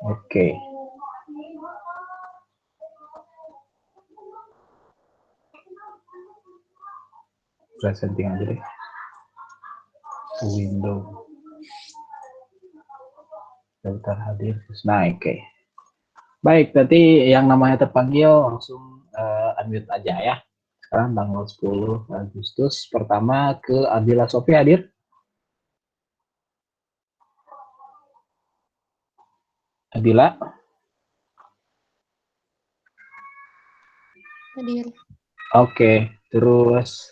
Oke. Saya setting aja deh. Window. Daftar hadir. Nah, oke. Baik, berarti yang namanya terpanggil langsung unmute aja ya. Sekarang tanggal 10 Agustus. Pertama ke Adila Sofi hadir. Adila. Hadir. Oke, terus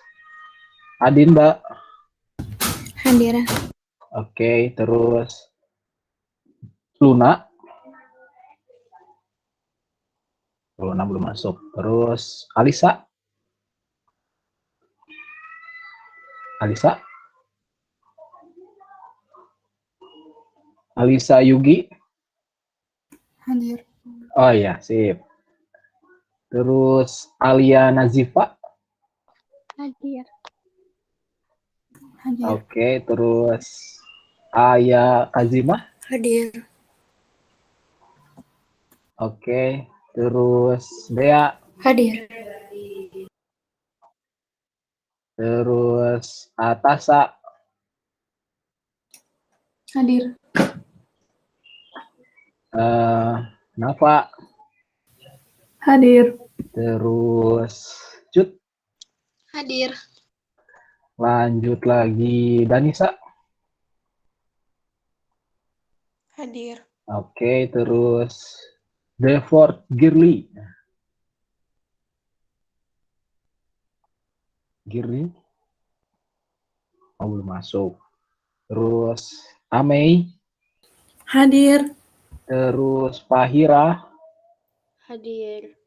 Adinda. Hadir. Oke, terus Luna. Luna belum masuk. Terus Alisa. Alisa. Alisa Yugi. Hadir. Oh iya, sip. Terus Alia Nazifa. Hadir. Hadir. Oke, terus Aya Kazimah. Hadir. Oke, terus Dea. Hadir. Terus Atasa. Hadir. Nafa. Hadir. Terus Cut. Hadir. Lanjut lagi Danisa. Hadir. Oke, terus Devort Girly. Girly. Oh, belum masuk. Terus Amei. Hadir. Terus Fahira. Hadir.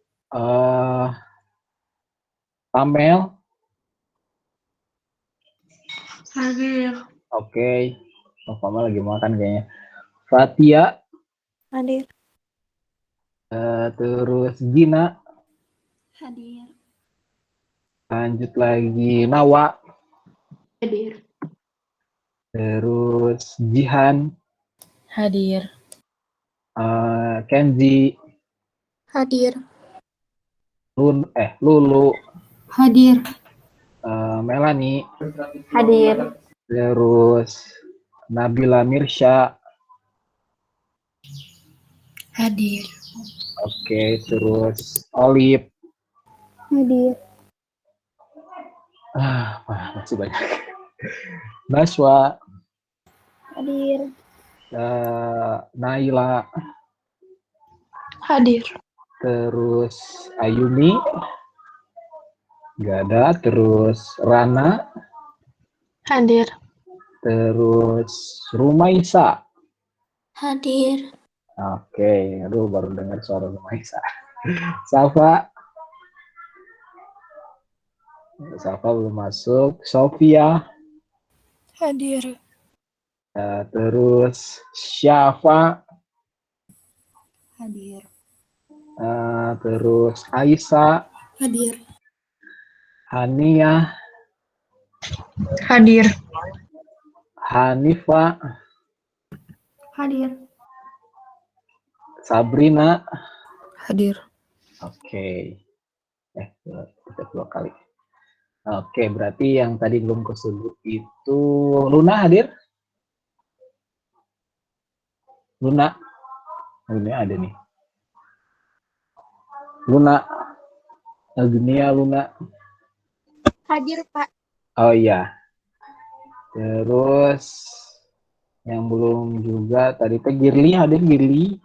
Pamel. Hadir. Oke. Oh, Pamel lagi makan kayaknya. Fatia. Hadir. Terus Gina. Hadir. Lanjut lagi Nawa. Hadir. Terus Jihan. Hadir. Kenzi. Hadir. Lulu. Hadir. Melanie. Hadir. Terus Nabila Mirsya. Hadir. Oke, terus Olive. Hadir. Masih banyak. Naswa. Hadir. Naila. Hadir. Terus Ayumi. Gak ada. Terus Rana. Hadir. Terus Rumaisa. Hadir. Oke, aduh baru dengar suara Rumaisa. Safa. Safa belum masuk. Sofia. Hadir. Terus Syafa. Hadir. Terus Aisyah. Hadir. Hania. Hadir. Hanifa. Hadir. Sabrina. Hadir. Oke. Kita dua kali. Oke, berarti yang tadi belum kesebut itu Luna hadir? Luna. Ini ada nih. Luna. Agnia Luna. Hadir, Pak. Oh iya. Terus yang belum juga tadi teh Girly hadir Girly.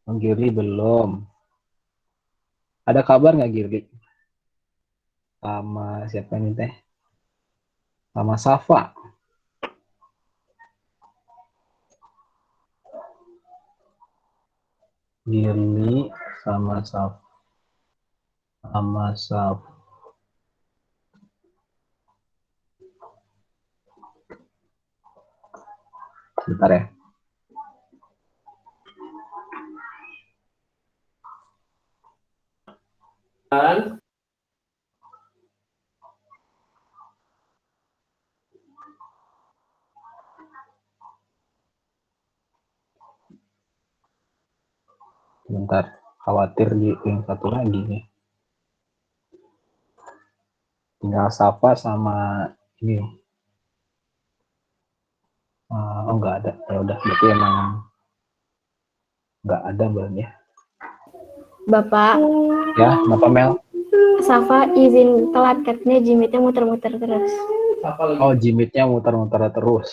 Oh, Girly belum. Ada kabar nggak Girly? Sama siapa nih teh? Sama Safa. Girly sama Safa. Sama Safa. Bentar ya. Bentar, khawatir di link satu lagi nih. Tinggal Safa sama ini. Oh nggak ada. Ya udah, berarti emang nggak ada belum ya? Bapak, Ya, Bapak Mel. Safa izin telat katanya jimitnya muter-muter terus. Oh, jimitnya muter-muter terus.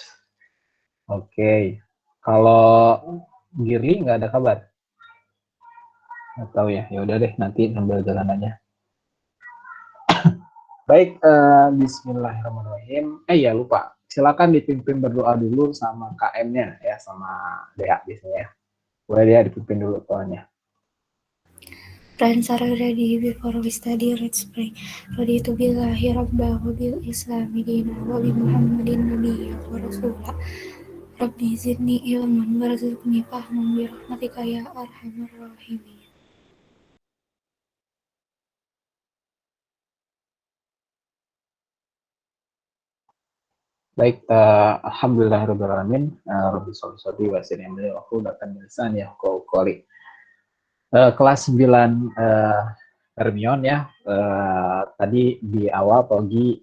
Oke. Kalau Girly nggak ada kabar? Nggak tahu ya. Ya udah deh, nanti sambil jalan aja. Baik, Bismillahirrahmanirrahim. Ya lupa. Silakan dipimpin berdoa dulu sama KM-nya ya, sama Dea biasanya. Boleh dia dipimpin dulu soalnya. Friends are ready before we study. Let's pray. Raditu billahi rabba wa bil islami dina wa bi muhammadin nabiyya wa rasulah. Rabbi zidni ilman warzuqni fahman bi rahmatika ya arhamar rahimin. Baik, alhamdulillahirrahmanirrahim. Rabbi sholli sholli wa sallim wa qudatan lisan ya qawli. Kelas 9 Hermione ya. Tadi di awal Pogi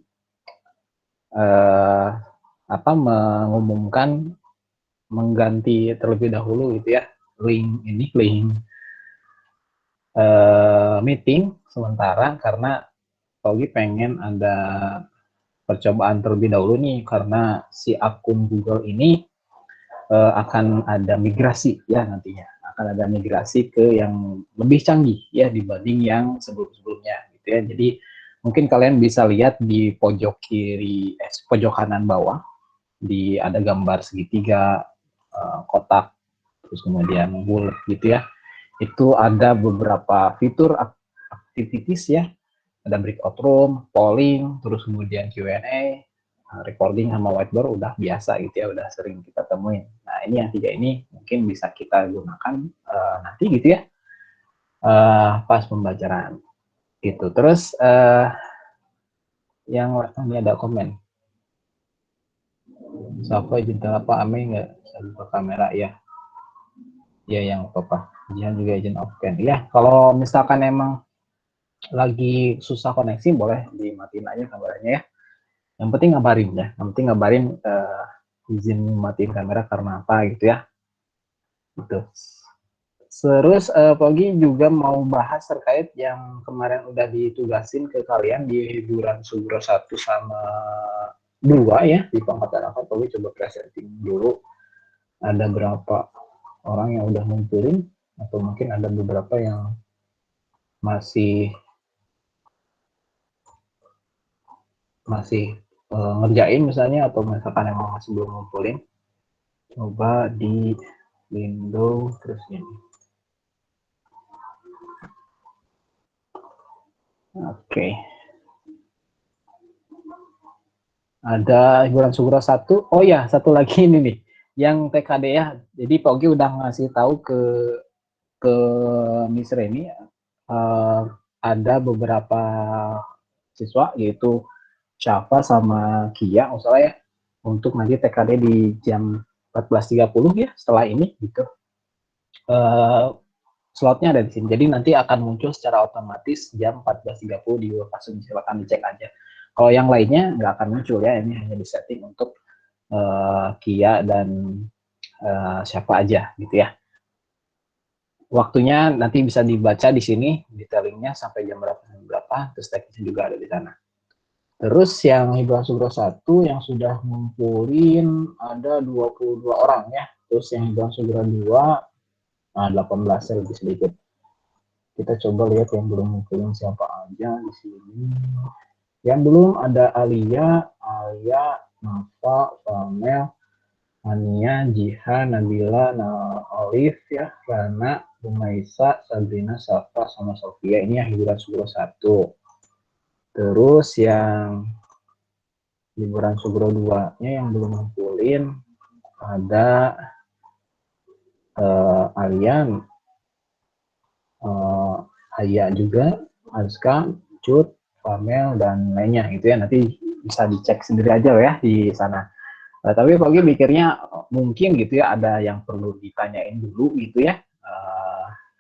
mengumumkan mengganti terlebih dahulu gitu ya link meeting sementara karena Pogi pengen ada percobaan terlebih dahulu nih karena si akun Google ini akan ada migrasi ya nantinya akan ada migrasi ke yang lebih canggih ya dibanding yang sebelum-sebelumnya gitu ya. Jadi mungkin kalian bisa lihat di pojok kiri pojok kanan bawah ada gambar segitiga kotak terus kemudian bulat gitu ya. Itu ada beberapa fitur activities ya. Ada breakout room, polling, terus kemudian Q&A, recording sama whiteboard udah biasa gitu ya, udah sering kita temuin. Nah ini yang tiga ini mungkin bisa kita gunakan nanti gitu ya, pas pembelajaran gitu. Terus yang ini ada komen. Siapa izin apa Ame nggak buka kamera ya? Ya yang apa? Jihan juga izin off cam. Ya kalau misalkan emang lagi susah koneksi boleh dimatiin aja kameranya ya. Yang penting ngabarin ya, yang penting ngabarin izin matiin kamera karena apa gitu ya. Gitu. Terus Pogi juga mau bahas terkait yang kemarin udah ditugasin ke kalian di hiburan Sugro 1 sama 2 ya di pangkatan apa. Pogi coba presenting dulu ada berapa orang yang udah ngumpulin atau mungkin ada beberapa yang masih ngerjain misalnya atau misalkan emang masih belum ngumpulin. Coba di window terus ini. Oke. Ada hiburan Sugro 1. Oh ya, satu lagi ini nih. Yang TKD ya. Jadi Pak Ogi udah ngasih tahu ke Miss Reni ada beberapa siswa yaitu Syafa sama Kia misalnya ya untuk nanti TKD di jam 14.30 ya setelah ini gitu. Slotnya ada di sini. Jadi nanti akan muncul secara otomatis jam 14.30 di lokasi, silakan dicek aja. Kalau yang lainnya nggak akan muncul ya, ini hanya disetting untuk Kia dan siapa aja gitu ya. Waktunya nanti bisa dibaca di sini, detailingnya sampai jam berapa, terus teknisnya juga ada di sana. Terus yang hiburan Sugro 1 yang sudah ngumpulin ada 22 orang ya. Terus yang hiburan Sugro 2, 18 lebih sedikit. Kita coba lihat yang belum ngumpulin siapa aja di sini. Yang belum ada Alia, Nafa, Famel, Ania, Jihan, Nabila, Olive ya, Rana, Umaisa, Sabrina, Safa, sama Sofia. Ini yang hiburan Sugro 1. Terus yang hiburan Sugro 2-nya yang belum ngumpulin ada Alian, Aya juga, Azka, Cut, Famel, dan lainnya gitu ya. Nanti bisa dicek sendiri aja ya di sana. Tapi Pogi mikirnya mungkin gitu ya ada yang perlu ditanyain dulu gitu ya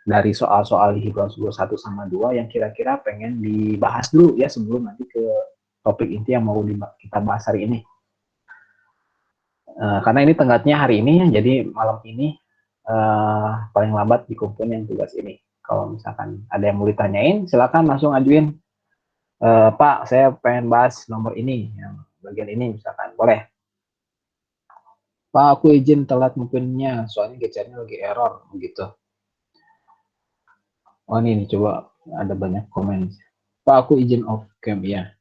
dari soal-soal di Hibran 1 sama 2 yang kira-kira pengen dibahas dulu ya sebelum nanti ke topik inti yang mau kita bahas hari ini. Karena ini tenggatnya hari ini ya, jadi malam ini paling lambat dikumpulin tugas ini. Kalau misalkan ada yang mau ditanyain, silakan langsung ajuin. Pak, saya pengen bahas nomor ini, yang bagian ini misalkan, boleh. Pak, aku izin telat mungkinnya, soalnya GCR-nya lagi error, begitu. Oh ini coba ada banyak komen. Pak, aku izin off cam, ya.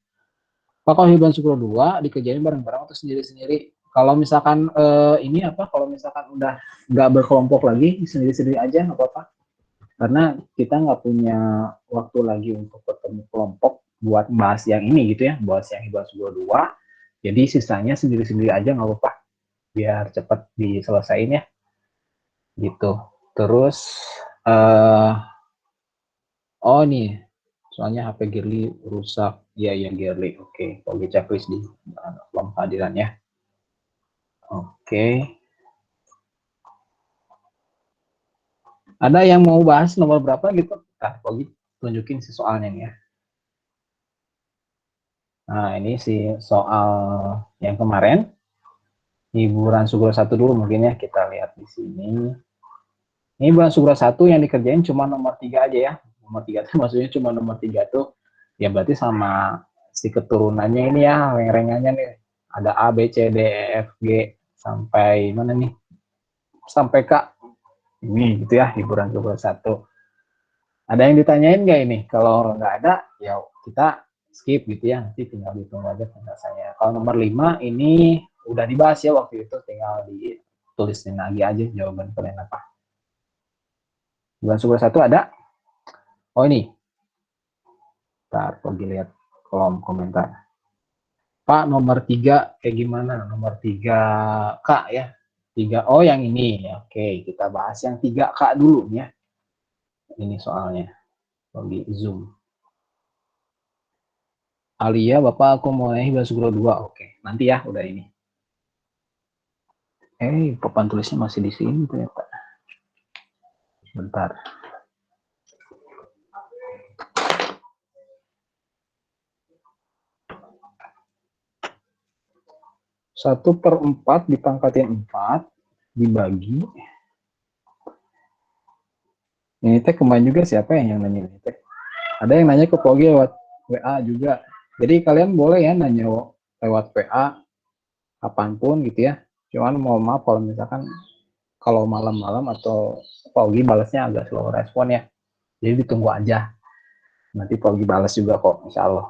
Pak, kalau Hibran Syukur 2 dikerjain bareng-bareng atau sendiri-sendiri? Kalau misalkan ini apa? Kalau misalkan udah nggak berkelompok lagi, sendiri-sendiri aja nggak apa-apa. Karena kita nggak punya waktu lagi untuk bertemu kelompok buat bahas yang ini gitu ya, bahas yang Hibran Syukur 2. Jadi sisanya sendiri-sendiri aja nggak apa-apa, biar cepat diselesain ya, gitu. Terus, oh nih, soalnya HP Girly rusak. Iya Girly, oke. Kalau checklist di kolom kehadiran ya. Oke. Ada yang mau bahas nomor berapa gitu? Nah, Pogi tunjukin si soalnya nih ya. Nah, ini si soal yang kemarin. Hiburan Sugro 1 dulu mungkin ya, kita lihat di sini. Ini Hiburan Sugro 1 yang dikerjain cuma nomor 3 aja ya. Nomor 3 itu maksudnya cuma nomor 3 tuh. Ya berarti sama si keturunannya ini ya, reng-rengannya nih. Ada A, B, C, D, E, F, G, sampai mana nih? Sampai K. Ini gitu ya, Hiburan Sugro 1. Ada yang ditanyain nggak ini? Kalau nggak ada, ya kita skip gitu ya. Nanti tinggal ditunggu aja penjelasannya. Kalau nomor 5 ini udah dibahas ya waktu itu, tinggal ditulisin lagi aja jawaban kalian apa. Bulan Sugro 1 ada? Oh ini. Ntar pergi lihat kolom komentar. Pak, nomor 3 kayak gimana? Nomor 3K ya. 3, oh yang ini. Oke, kita bahas yang 3K dulu ya. Ini soalnya. Pergi zoom. Alia, Bapak aku mau Hibran Sugro 2. Oke, nanti ya udah ini. Papan tulisnya masih di sini ternyata. Bentar. Satu per 4 dipangkatin 4 dibagi. Ini teh kemarin juga siapa yang nanya ini teh? Ada yang nanya ke Pogi lewat WA juga. Jadi kalian boleh ya nanya lewat WA kapanpun gitu ya. Cuman mau maaf kalau misalkan kalau malam-malam atau Pogi balasnya agak slow respon ya. Jadi ditunggu aja. Nanti Pogi balas juga kok, insya Allah.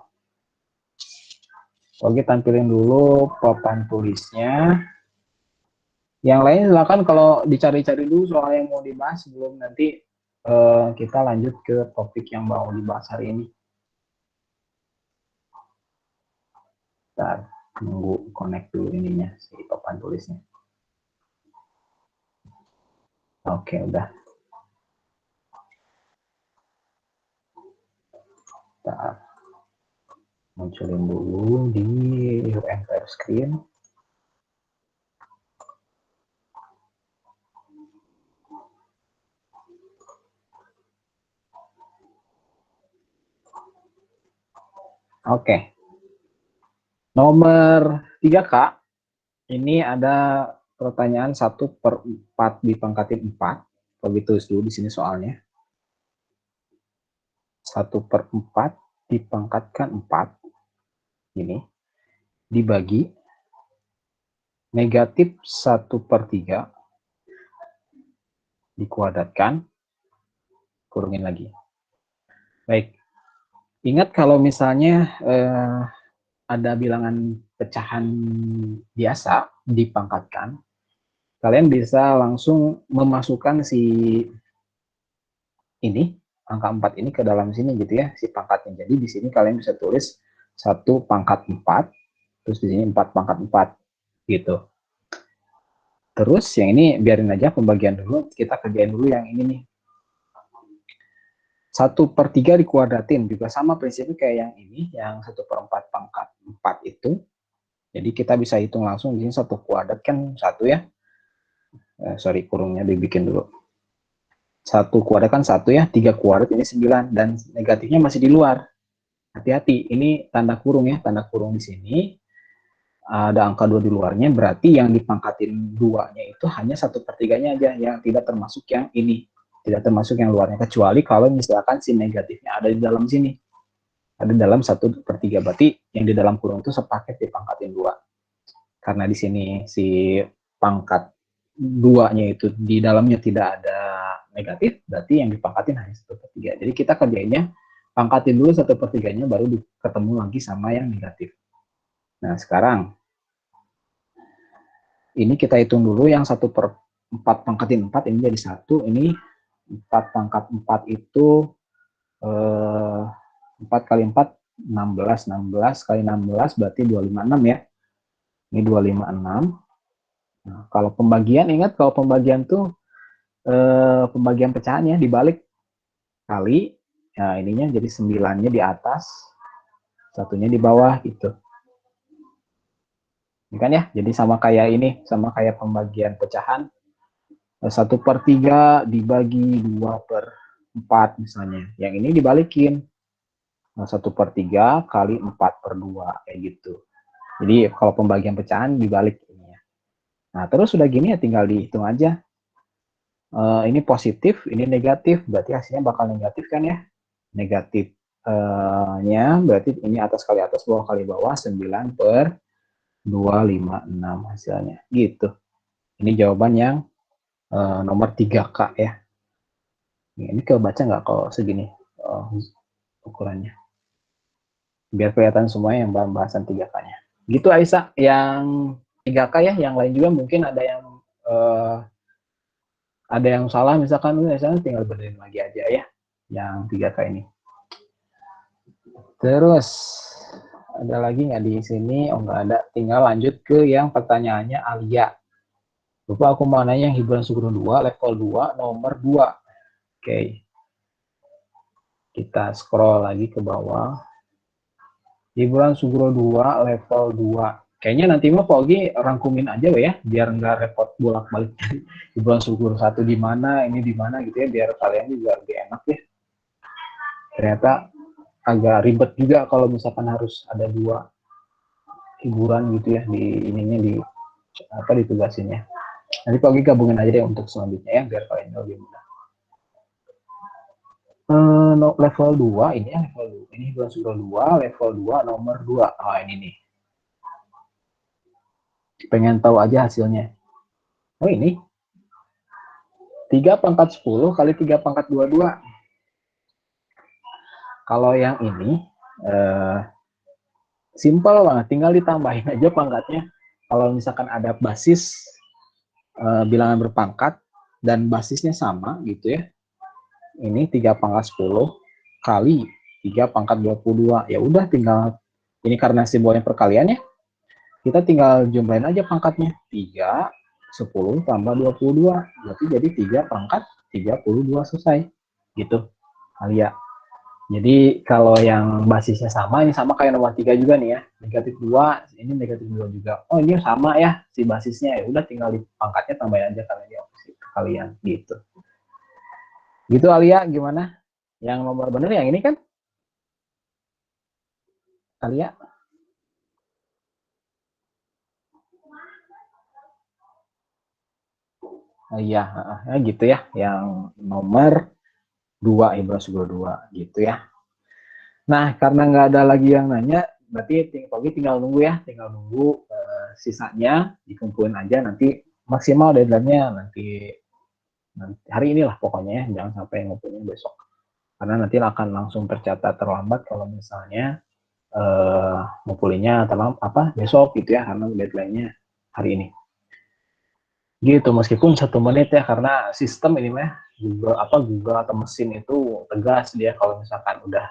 Pogi tampilin dulu papan tulisnya. Yang lain silakan kalau dicari-cari dulu soal yang mau dibahas sebelum nanti kita lanjut ke topik yang mau dibahas hari ini. Bentar, nunggu connect dulu ininya si papan tulisnya. Oke, udah. Bentar. Munculin dulu di your entire screen. Oke. Nomor 3K, ini ada pertanyaan 1 per 4 dipangkatin 4. Begitu dulu di sini soalnya. 1 per 4 dipangkatkan 4. Ini. Dibagi. Negatif 1 per 3. Dikuadratkan. Kurungin lagi. Baik. Ingat kalau misalnya ada bilangan pecahan biasa dipangkatkan, kalian bisa langsung memasukkan si ini, angka 4 ini ke dalam sini gitu ya, si pangkatnya. Jadi di sini kalian bisa tulis 1 pangkat 4, terus di sini 4 pangkat 4 gitu. Terus yang ini biarin aja pembagian dulu, kita kerjain dulu yang ini nih. 1 per 3 dikuadratin, juga sama prinsipnya kayak yang ini, yang 1 per 4 pangkat 4 itu. Jadi kita bisa hitung langsung di sini 1 kuadrat kan 1 ya. Sorry, kurungnya dibikin dulu. 1 kuadrat kan 1 ya, 3 kuadrat ini 9, dan negatifnya masih di luar. Hati-hati, ini tanda kurung ya, tanda kurung di sini. Ada angka 2 di luarnya, berarti yang dipangkatin 2-nya itu hanya 1/3-nya aja, yang tidak termasuk yang ini. Tidak termasuk yang luarnya, kecuali kalau misalkan si negatifnya ada di dalam sini. Ada dalam 1/3, berarti yang di dalam kurung itu sepaket dipangkatin 2. Karena di sini si pangkat 2-nya itu di dalamnya tidak ada negatif, berarti yang dipangkatin hanya 1/3. Jadi kita kerjainnya pangkatin dulu 1/3-nya, baru ketemu lagi sama yang negatif. Nah, sekarang ini kita hitung dulu yang 1/4 pangkatin 4, ini jadi 1, ini 4 pangkat 4 itu 4 kali 4, 16, 16 kali 16 berarti 256 ya. Ini 256. Nah, kalau pembagian, ingat kalau pembagian tuh pembagian pecahannya dibalik kali, nah ininya jadi 9-nya di atas, 1-nya di bawah gitu. Ini kan ya, jadi sama kayak ini, sama kayak pembagian pecahan. 1/3 dibagi 2/4 misalnya. Yang ini dibalikin. 1/3 kali 4/2 kayak gitu. Jadi kalau pembagian pecahan dibalik ini ya. Nah, terus sudah gini ya tinggal dihitung aja. Ini positif, ini negatif, berarti hasilnya bakal negatif kan ya. Negatifnya berarti ini atas kali atas, bawah kali bawah, 9/256 hasilnya. Gitu. Ini jawaban yang nomor 3K ya. Ini kebaca nggak kalau segini ukurannya? Biar kelihatan semuanya yang bahasan 3K-nya. Gitu Aisyah, yang 3K ya, yang lain juga mungkin ada yang salah, misalkan misalnya tinggal benerin lagi aja ya, yang 3K ini. Terus ada lagi nggak di sini? Oh nggak ada, tinggal lanjut ke yang pertanyaannya Alia. Lupa aku mau nanya yang hiburan Sugro 2, level 2, nomor 2. Oke. Kita scroll lagi ke bawah. Hiburan Sugro 2, level 2. Kayaknya nanti mah Pogi rangkumin aja ya, biar nggak repot bolak-balik. Hiburan Sugro 1 di mana, ini di mana gitu ya, biar kalian juga lebih enak ya. Ternyata agak ribet juga kalau misalkan harus ada 2 hiburan gitu ya di ininya, di apa ditugasinnya. Nanti Pogi gabungin aja deh untuk selanjutnya ya, biar kalian lebih mudah. Level 2 ini ya, level 2 ini hiburan Sugro 2, level 2 nomor 2. Oh ini nih. Pengen tahu aja hasilnya. Oh ini 3/10 kali 3/22. Kalau yang ini simple banget, tinggal ditambahin aja pangkatnya. Kalau misalkan ada basis bilangan berpangkat dan basisnya sama gitu ya. Ini 3/10 kali 3/22. Ya udah tinggal, ini karena simbolnya perkalian ya. Kita tinggal jumlahin aja pangkatnya. 3, 10 tambah 22. Berarti jadi 3/32 selesai. Gitu. Alia. Jadi kalau yang basisnya sama, ini sama kayak nomor 3 juga nih ya. Negatif 2, ini negatif 2 juga. Oh ini sama ya si basisnya. Ya udah tinggal di pangkatnya tambahin aja karena ini opsi kalian gitu. Gitu Alia, gimana? Yang nomor bener yang ini kan? Alia? Oh, iya, gitu ya. Yang nomor 2, Ibra Sugro 2 gitu ya. Nah, karena nggak ada lagi yang nanya, berarti tinggal nunggu ya. Tinggal nunggu sisanya dikumpulin aja, nanti maksimal deadline-nya nanti hari inilah pokoknya ya, jangan sampai ngumpulnya besok. Karena nanti akan langsung tercatat terlambat kalau misalnya ngumpulinnya besok gitu ya, karena deadline-nya hari ini. Gitu, meskipun 1 menit ya, karena sistem ini mah Google atau mesin itu tegas dia kalau misalkan udah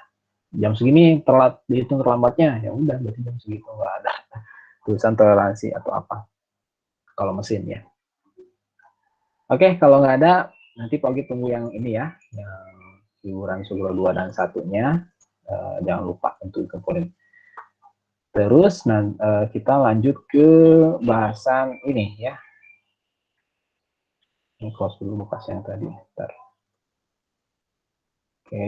jam segini telat, dihitung terlambatnya, ya udah berarti jam segitu nggak ada tulisan toleransi atau apa kalau mesin ya. Oke, kalau nggak ada nanti Pogi tunggu yang ini ya, yang hiburan Sugro 2 dan 1-nya, jangan lupa untuk kumpulin. Terus kita lanjut ke bahasan ini ya. Ini close dulu bekas yang tadi. Bentar. Oke.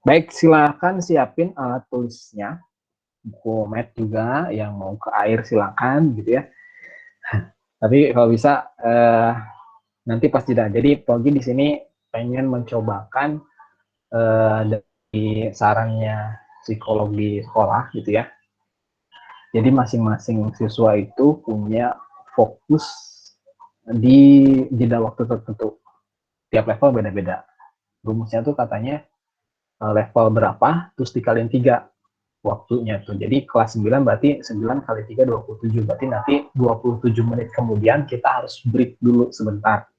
Baik, silakan siapin alat tulisnya, buku mat juga, yang mau ke air silakan gitu ya. Tapi kalau bisa nanti pas jeda. Jadi Pogi di sini pengen mencobakan dari sarannya psikologi sekolah gitu ya. Jadi masing-masing siswa itu punya fokus di jeda waktu tertentu. Tiap level beda-beda. Rumusnya tuh katanya level berapa, terus dikaliin 3 waktunya tuh. Jadi kelas 9 berarti 9 kali 3 27. Berarti nanti 27 menit kemudian kita harus break dulu sebentar.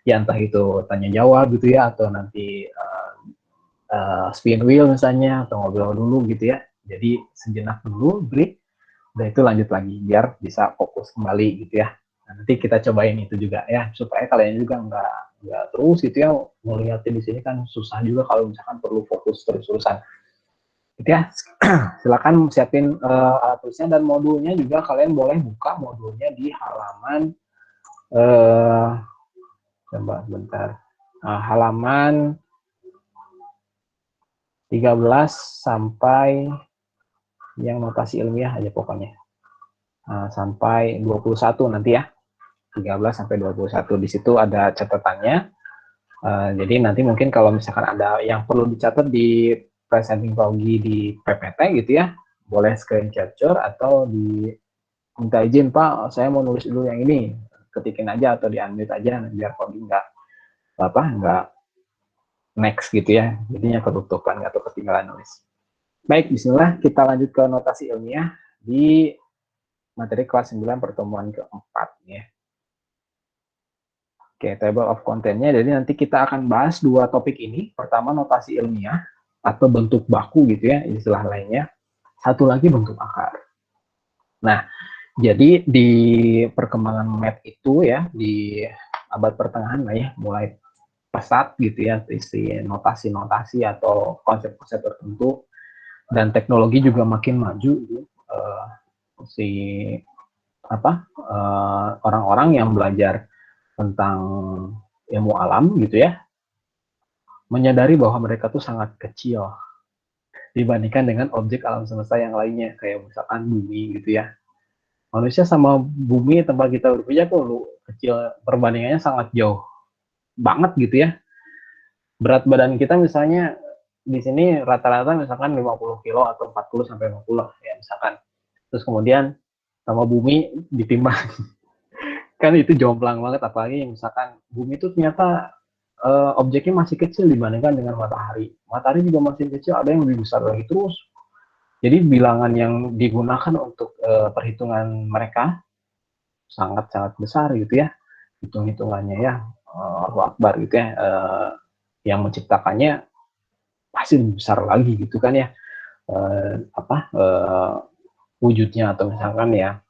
Ya entah itu tanya jawab gitu ya, atau nanti spin wheel misalnya, atau ngobrol dulu gitu ya. Jadi sejenak dulu break, udah itu lanjut lagi biar bisa fokus kembali gitu ya. Nah, nanti kita cobain itu juga ya, supaya kalian juga nggak terus gitu ya, ngeliatin di sini kan susah juga kalau misalkan perlu fokus terus-terusan gitu ya. Silakan siapin alat tulisnya, dan modulnya juga kalian boleh buka modulnya di halaman coba bentar, halaman 13 sampai yang notasi ilmiah aja pokoknya, sampai 21 nanti ya, 13 sampai 21 di situ ada catatannya. Jadi nanti mungkin kalau misalkan ada yang perlu dicatat di presenting Pogi di PPT gitu ya, boleh screen capture atau di minta izin, Pak, saya mau nulis dulu yang ini, ketikin aja atau di unmute aja biar Pogi nggak next gitu ya, jadinya ketutupan atau ketinggalan nulis. Baik, bismillah kita lanjut ke notasi ilmiah di materi kelas 9 pertemuan keempat ya. Oke, table of content-nya. Jadi nanti kita akan bahas dua topik ini. Pertama notasi ilmiah atau bentuk baku gitu ya, istilah lainnya. Satu lagi bentuk akar. Nah, jadi di perkembangan math itu ya, di abad pertengahan lah ya, mulai pesat gitu ya, isi notasi-notasi atau konsep-konsep tertentu, dan teknologi juga makin maju gitu. Si orang-orang yang belajar tentang ilmu alam gitu ya, menyadari bahwa mereka tuh sangat kecil dibandingkan dengan objek alam semesta yang lainnya, kayak misalkan bumi gitu ya. Manusia sama bumi tempat kita berpijak tuh kecil, perbandingannya sangat jauh banget gitu ya. Berat badan kita misalnya di sini rata-rata misalkan 50 kilo atau 40 sampai 50 ya misalkan. Terus kemudian sama bumi ditimbang kan itu jomplang banget, apalagi misalkan bumi itu ternyata objeknya masih kecil dibandingkan dengan matahari. Matahari juga masih kecil, ada yang lebih besar lagi terus. Jadi bilangan yang digunakan untuk perhitungan mereka sangat-sangat besar gitu ya, hitung-hitungannya ya, Allahu Akbar gitu ya, yang menciptakannya pasti lebih besar lagi gitu kan ya, wujudnya atau misalkan ya,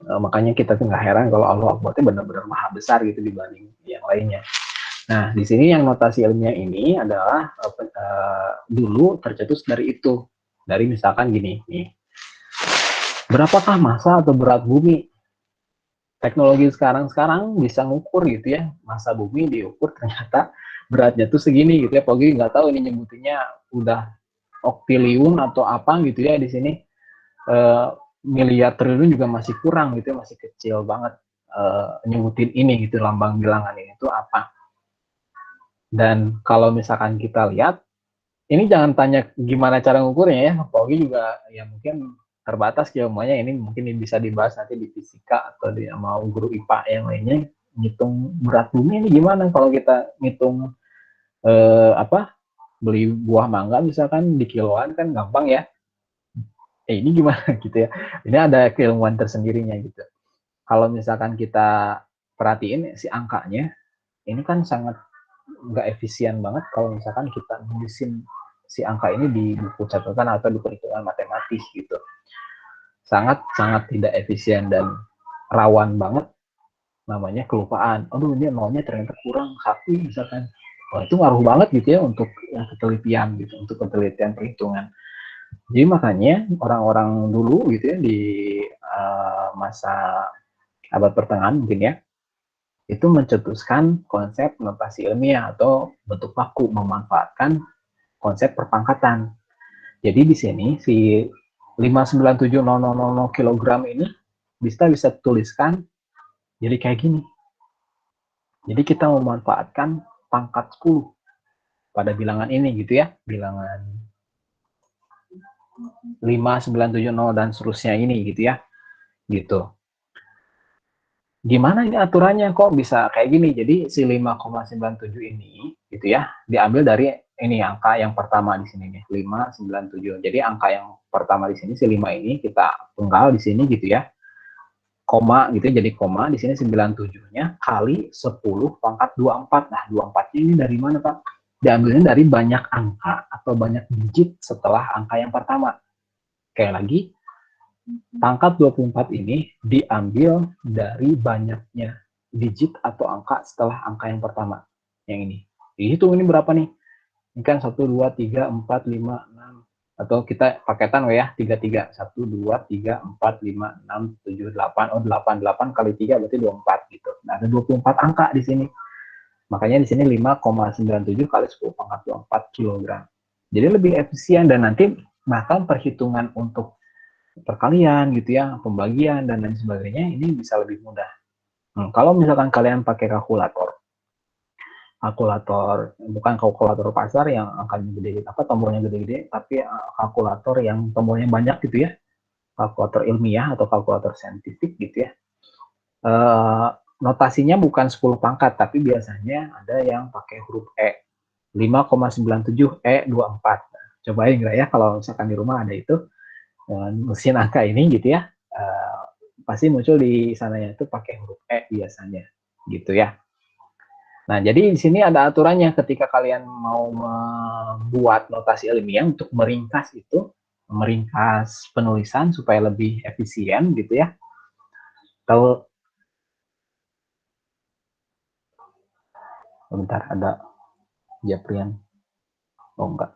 makanya kita tuh nggak heran kalau Allahu Akbar itu benar-benar maha besar gitu dibanding yang lainnya. Nah, di sini yang notasi ilmiah ini adalah dulu tercetus dari itu. Dari misalkan gini, nih. Berapakah massa atau berat bumi? Teknologi sekarang bisa ngukur gitu ya, massa bumi diukur ternyata beratnya tuh segini gitu ya. Pogi nggak tahu ini nyebutinnya udah oktiliun atau apa gitu ya di sini. Miliar triliun juga masih kurang gitu ya, masih kecil banget nyebutin ini gitu, lambang bilangan ini itu apa. Dan kalau misalkan kita lihat, ini jangan tanya gimana cara ngukurnya ya, Pogi juga ya mungkin terbatas ilmunya, ini mungkin bisa dibahas nanti di fisika atau di sama guru IPA yang lainnya. Ngitung berat bumi ini gimana kalau kita ngitung beli buah mangga misalkan di kiloan kan gampang ya. Ini gimana gitu ya. Ini ada keilmuan tersendirinya gitu. Kalau misalkan kita perhatiin si angkanya, ini kan sangat nggak efisien banget kalau misalkan kita nulisin si angka ini di buku catatan atau di perhitungan matematis gitu. Sangat tidak efisien dan rawan banget namanya kelupaan. Aduh, ini nolnya ternyata kurang 1 misalkan. Wah, itu ngaruh banget gitu ya untuk penelitian gitu, untuk penelitian perhitungan. Jadi makanya orang-orang dulu gitu ya di masa abad pertengahan mungkin ya, itu mencetuskan konsep notasi ilmiah atau bentuk baku, memanfaatkan konsep perpangkatan. Jadi di sini si 597.000 kilogram ini bisa tuliskan jadi kayak gini. Jadi kita memanfaatkan pangkat 10 pada bilangan ini gitu ya, bilangan 5970 dan seterusnya ini gitu ya, gitu. Gimana ini aturannya kok bisa kayak gini? Jadi si 5,97 ini gitu ya, diambil dari ini angka yang pertama di sini nih, 597. Jadi angka yang pertama di sini si 5 ini kita penggal di sini gitu ya. Koma gitu ya, jadi koma di sini 97-nya kali 10 pangkat 24. Nah, 24-nya ini dari mana, Pak? Diambilnya dari banyak angka atau banyak digit setelah angka yang pertama. Kayak lagi, pangkat 24 ini diambil dari banyaknya digit atau angka setelah angka yang pertama. Yang ini. Dihitung ini berapa nih? Ini kan 1, 2, 3, 4, 5, 6. Atau kita paketan ya, 33. 1, 2, 3, 4, 5, 6, 7, 8. Oh, 8. 8 kali 3 berarti 24 gitu. Nah, ada 24 angka di sini. Makanya di sini 5,97 kali 10 pangkat 24 kilogram. Jadi lebih efisien dan nanti bahkan perhitungan untuk perkalian gitu ya, pembagian dan lain sebagainya ini bisa lebih mudah. Kalau misalkan kalian pakai kalkulator bukan kalkulator pasar yang angkanya gede, tombolnya gede-gede, tapi kalkulator yang tombolnya banyak gitu ya, kalkulator ilmiah atau kalkulator saintifik gitu ya. Notasinya bukan 10 pangkat, tapi biasanya ada yang pakai huruf E, 5,97 E24. Cobain nggak ya kalau misalkan di rumah ada itu mesin angka ini gitu ya, pasti muncul di sananya itu pakai huruf E biasanya gitu ya. Nah, jadi di sini ada aturannya ketika kalian mau membuat notasi ilmiah untuk meringkas penulisan supaya lebih efisien gitu ya. Kalau bentar ada Japrian. Oh enggak.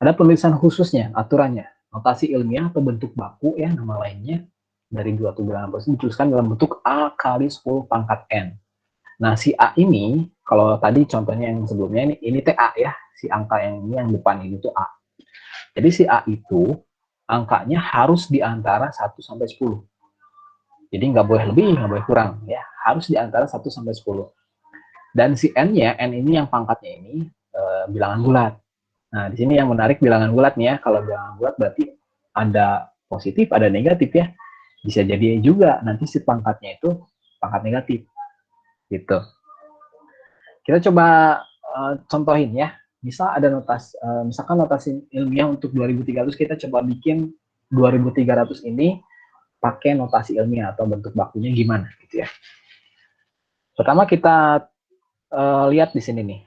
Ada penulisan khususnya, aturannya. Notasi ilmiah atau bentuk baku ya nama lainnya dari dua tubulan dituliskan dalam bentuk A kali 10 pangkat N. Nah, si A ini, kalau tadi contohnya yang sebelumnya ini TA ya, si angka yang ini yang depan ini tuh A. Jadi si A itu angkanya harus di antara 1 sampai 10. Jadi nggak boleh lebih, nggak boleh kurang ya, harus di antara 1 sampai 10. Dan si N-nya, N ini yang pangkatnya ini bilangan bulat. Nah, di sini yang menarik bilangan bulat nih ya. Kalau bilangan bulat berarti ada positif, ada negatif ya. Bisa jadi juga nanti si pangkatnya itu pangkat negatif. Gitu. Kita coba contohin ya. Misal ada misalkan notasi ilmiah untuk 2300, kita coba bikin 2300 ini pakai notasi ilmiah atau bentuk bakunya gimana gitu ya. Pertama kita lihat di sini nih.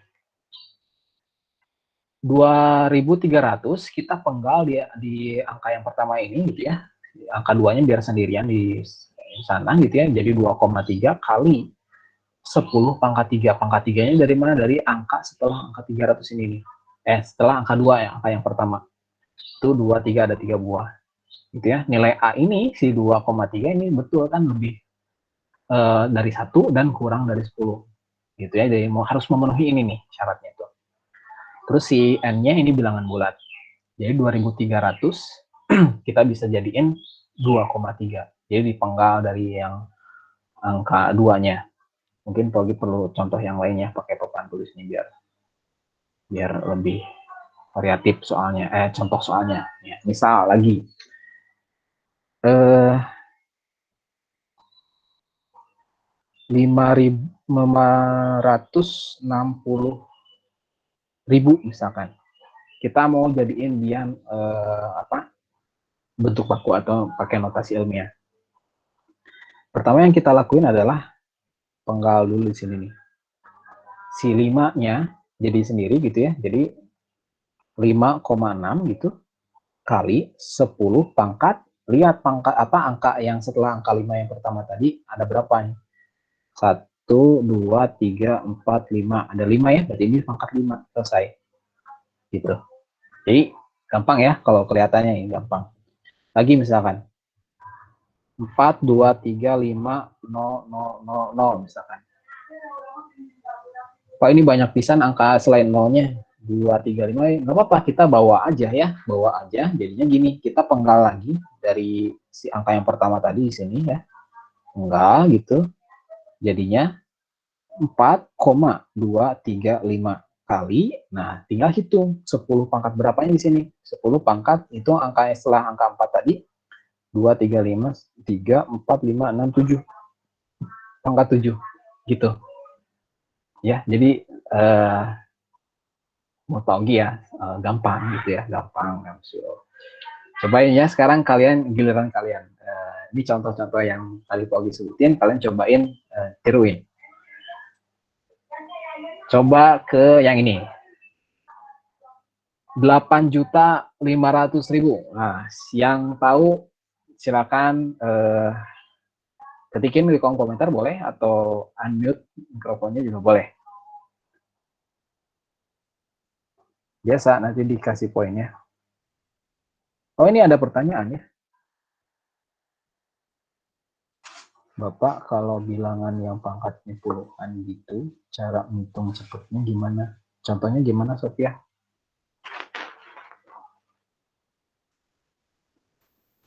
2300 kita penggal di angka yang pertama ini gitu ya. Angka 2-nya biar sendirian di sana gitu ya. Jadi 2,3 kali 10 pangkat 3. Pangkat 3-nya dari mana? Dari angka setelah angka 300 ini nih. Setelah angka 2 ya, angka yang pertama. Itu 2, 3, ada 3 buah. Gitu ya. Nilai A ini, si 2,3 ini betul kan lebih dari 1 dan kurang dari 10. Gitu ya. Jadi harus memenuhi ini nih syaratnya tuh. Terus si N-nya ini bilangan bulat. Jadi 2300 kita bisa jadiin 2,3. Jadi dipenggal dari yang angka 2-nya. Mungkin Togi perlu contoh yang lainnya pakai papan tulis ini biar lebih variatif soalnya. Contoh soalnya. Ya, misal lagi 560.000 misalkan. Kita mau jadiin dia bentuk baku atau pakai notasi ilmiah. Pertama yang kita lakuin adalah penggal dulu di sini nih. Si 5-nya jadi sendiri gitu ya. Jadi 5,6 gitu kali 10 pangkat. Lihat pangkat angka yang setelah angka 5 yang pertama tadi ada berapa nih? 1, 2, 3, 4, 5. Ada 5 ya, berarti ini pangkat 5. Selesai. Gitu. Jadi gampang ya kalau kelihatannya ini gampang. Lagi misalkan 4, 2, 3, 5, 0, 0, 0, 0 misalkan. Pak ini banyak pisan angka selain nolnya. 2, 3, 5, nggak apa-apa, kita bawa aja ya, bawa aja. Jadinya gini, kita penggal lagi dari si angka yang pertama tadi di sini ya. Penggal gitu. Jadinya 4,235 kali. Nah, tinggal hitung 10 pangkat berapanya di sini. 10 pangkat itu angka setelah angka 4 tadi. 2, 3, 5, 3, 4, 5, 6, 7. Pangkat 7. Gitu. Ya, jadi mau tahu ya, gampang gitu ya, gampang. Cobain ya, sekarang kalian giliran kalian. Ini contoh-contoh yang tadi Pogi sebutin, kalian cobain tiruin. Coba ke yang ini. 8.500.000. Nah, yang tahu silakan ketikin di kolom komentar boleh, atau unmute mikrofonnya juga boleh. Biasa nanti dikasih poinnya. Oh, ini ada pertanyaan ya. Bapak, kalau bilangan yang pangkatnya puluhan gitu, cara ngitung cepetnya gimana? Contohnya gimana, Sophia?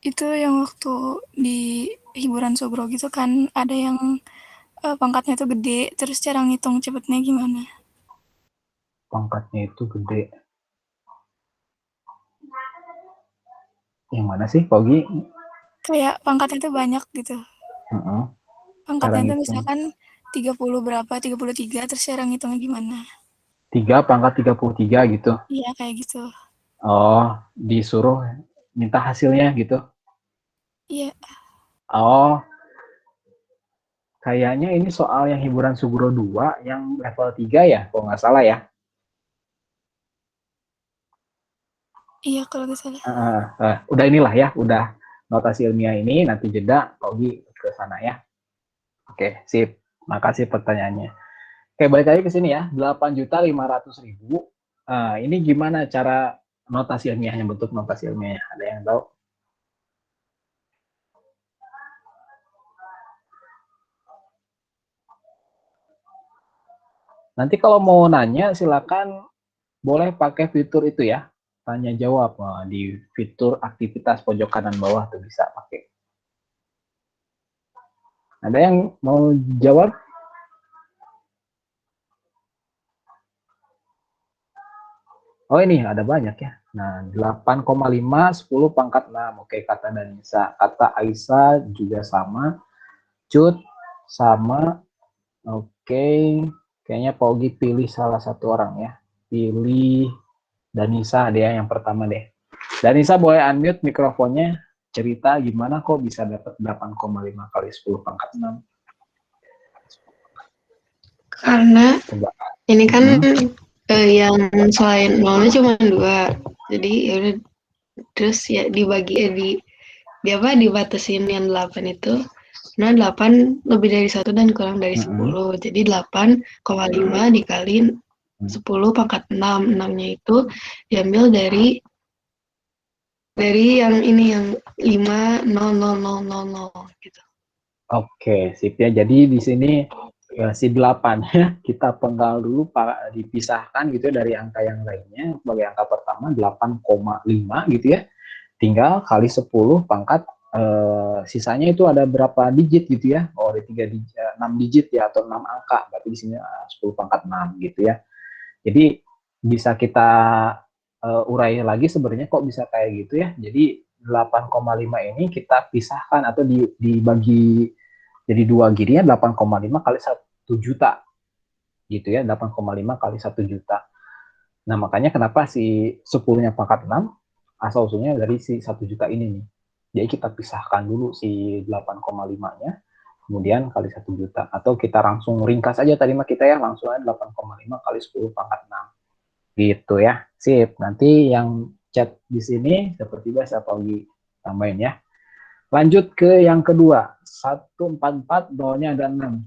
Itu yang waktu di hiburan Sobro gitu kan, ada yang pangkatnya itu gede, terus cara ngitung cepetnya gimana? Pangkatnya itu gede. Yang mana sih, Pogi? Kayak pangkatnya itu banyak gitu. Cara Pangkatnya itu ngitung. misalkan 30 berapa, 33, terus cara ngitungnya gimana? 3 pangkat 33 gitu. Iya, kayak gitu. Oh, disuruh minta hasilnya gitu. Iya, Oh, kayaknya ini soal yang hiburan Sugro 2 yang level 3 ya, kalau nggak salah ya. iya kalau nggak salah. Udah inilah ya, udah notasi ilmiah ini, nanti jeda Pogi ke sana ya. Oke, sip. Makasih pertanyaannya. Oke, balik lagi ke sini ya. 8.500.000. Ini gimana cara notasi ilmiahnya, bentuk notasi ilmiahnya? Ada yang tahu? Nanti kalau mau nanya, silakan boleh pakai fitur itu ya. Tanya jawab di fitur aktivitas pojok kanan bawah tuh bisa pakai. Ada yang mau jawab? Oh, ini ada banyak ya. Nah, 8,5, 10 pangkat 6. Oke, kata Danisa. Kata Aisyah juga sama. Cut sama. Oke. Kayaknya Pogi pilih salah satu orang ya. Pilih Danisa dia yang pertama deh. Danisa boleh unmute mikrofonnya. Cerita gimana kok bisa dapat 8,5 kali 10 pangkat 6. Karena Coba. ini kan yang selain nolnya cuma 2. Jadi ya udah, terus ya dibatasin yang 8 itu. Nah, 8 lebih dari 1 dan kurang dari 10. Jadi 8,5 dikali 10 pangkat 6. 6-nya itu diambil dari yang ini yang 5,00000 gitu. Oke, sip ya. Jadi di sini ya, si 8 ya, kita penggal dulu, dipisahkan gitu ya dari angka yang lainnya. Sebagai angka pertama 8,5 gitu ya. Tinggal kali 10 pangkat sisanya itu ada berapa digit gitu ya. Oh, ada 6 digit ya, atau 6 angka. Berarti di sini 10 pangkat 6 gitu ya. Jadi bisa kita urai lagi sebenarnya kok bisa kayak gitu ya. Jadi 8,5 ini kita pisahkan atau dibagi jadi 2 gini ya, 8,5 kali 1 juta gitu ya, 8,5 kali 1 juta. Nah, makanya kenapa si 10-nya pangkat 6 asal usulnya dari si 1 juta ini nih. Jadi kita pisahkan dulu si 8,5-nya, kemudian kali 1 juta. Atau kita langsung ringkas aja tadi mah kita ya, langsung aja 8,5 kali 10 pangkat 6. Gitu ya. Sip. Nanti yang chat di sini seperti biasa Paugi tambahin ya. Lanjut ke yang kedua. 144 nolnya ada 6.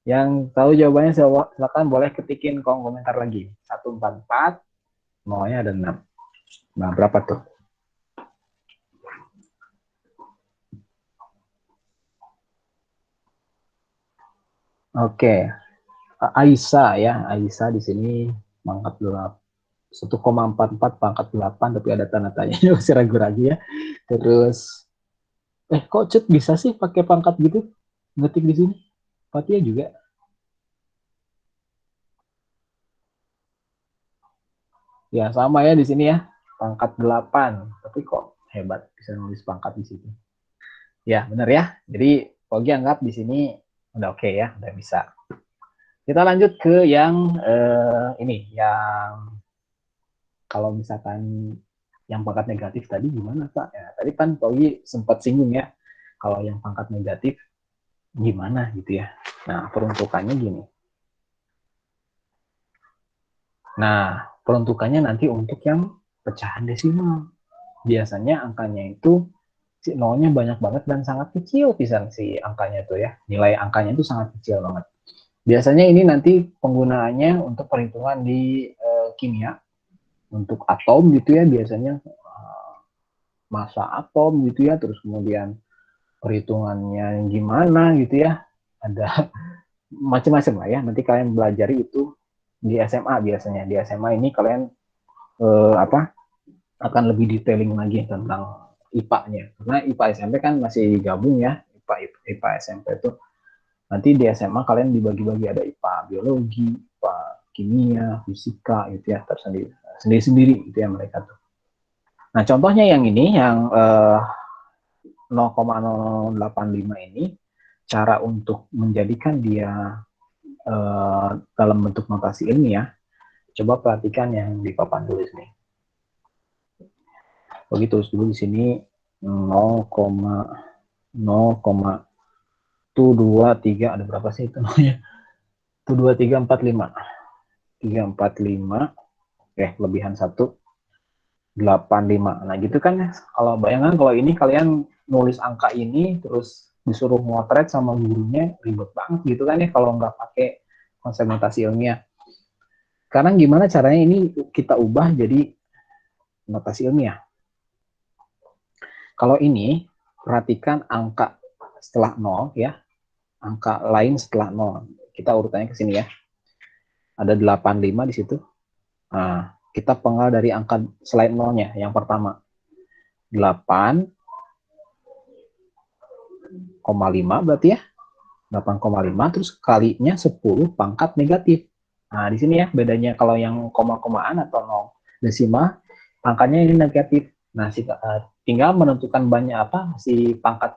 Yang tahu jawabannya silakan boleh ketikin kolom komentar lagi. 144 nolnya ada 6. Nah, berapa tuh? Oke. Aisyah ya, Aisyah di sini pangkat 1,44 pangkat 8, tapi ada tanda tanya masih ragu-ragu ya. Terus kok Cut bisa sih pakai pangkat gitu? Ngetik di sini. Fatia juga. Ya, sama ya di sini ya. Pangkat 8. Tapi kok hebat bisa nulis pangkat di situ. Ya, benar ya. Jadi Pogi anggap di sini udah oke ya, udah bisa. Kita lanjut ke yang ini, yang kalau misalkan yang pangkat negatif tadi gimana Pak? Ya, tadi kan Pogi sempat singgung ya, kalau yang pangkat negatif gimana gitu ya. Nah, peruntukannya gini. Nah, peruntukannya nanti untuk yang pecahan desimal. Biasanya angkanya itu si nolnya banyak banget dan sangat kecil pisan si angkanya tuh ya. Nilai angkanya itu sangat kecil banget. Biasanya ini nanti penggunaannya untuk perhitungan di kimia, untuk atom gitu ya, biasanya massa atom gitu ya, terus kemudian perhitungannya gimana gitu ya, ada macam-macam lah ya. Nanti kalian belajar itu di SMA, biasanya di SMA ini kalian akan lebih detailing lagi tentang IPA-nya, karena IPA SMP kan masih gabung ya. IPA SMP itu nanti di SMA kalian dibagi-bagi, ada IPA biologi, IPA kimia, fisika gitu ya, tersendiri sendiri-sendiri gitu ya mereka tuh. Nah, contohnya yang ini yang 0,085 ini, cara untuk menjadikan dia dalam bentuk notasi ilmiah, coba perhatikan yang di papan tulis nih. Begitu tulis dulu di sini 0,0,223, ada berapa sih itu namanya? 22345. 345 lebihan 185. Nah, gitu kan ya. Kalau bayangan kalau ini kalian nulis angka ini terus disuruh motret sama gurunya, ribet banget gitu kan ya kalau nggak pakai konsep notasi ilmiah. Sekarang gimana caranya ini kita ubah jadi notasi ilmiah? Kalau ini, perhatikan angka setelah 0 ya, angka lain setelah 0. Kita urutannya ke sini ya. Ada 85 di situ. Nah, kita penggal dari angka selain 0-nya, yang pertama. 8,5 berarti ya. 8,5 terus kalinya 10 pangkat negatif. Nah, di sini ya bedanya kalau yang koma-komaan atau 0 desimal, pangkatnya ini negatif. Nah, tinggal menentukan banyak apa si pangkat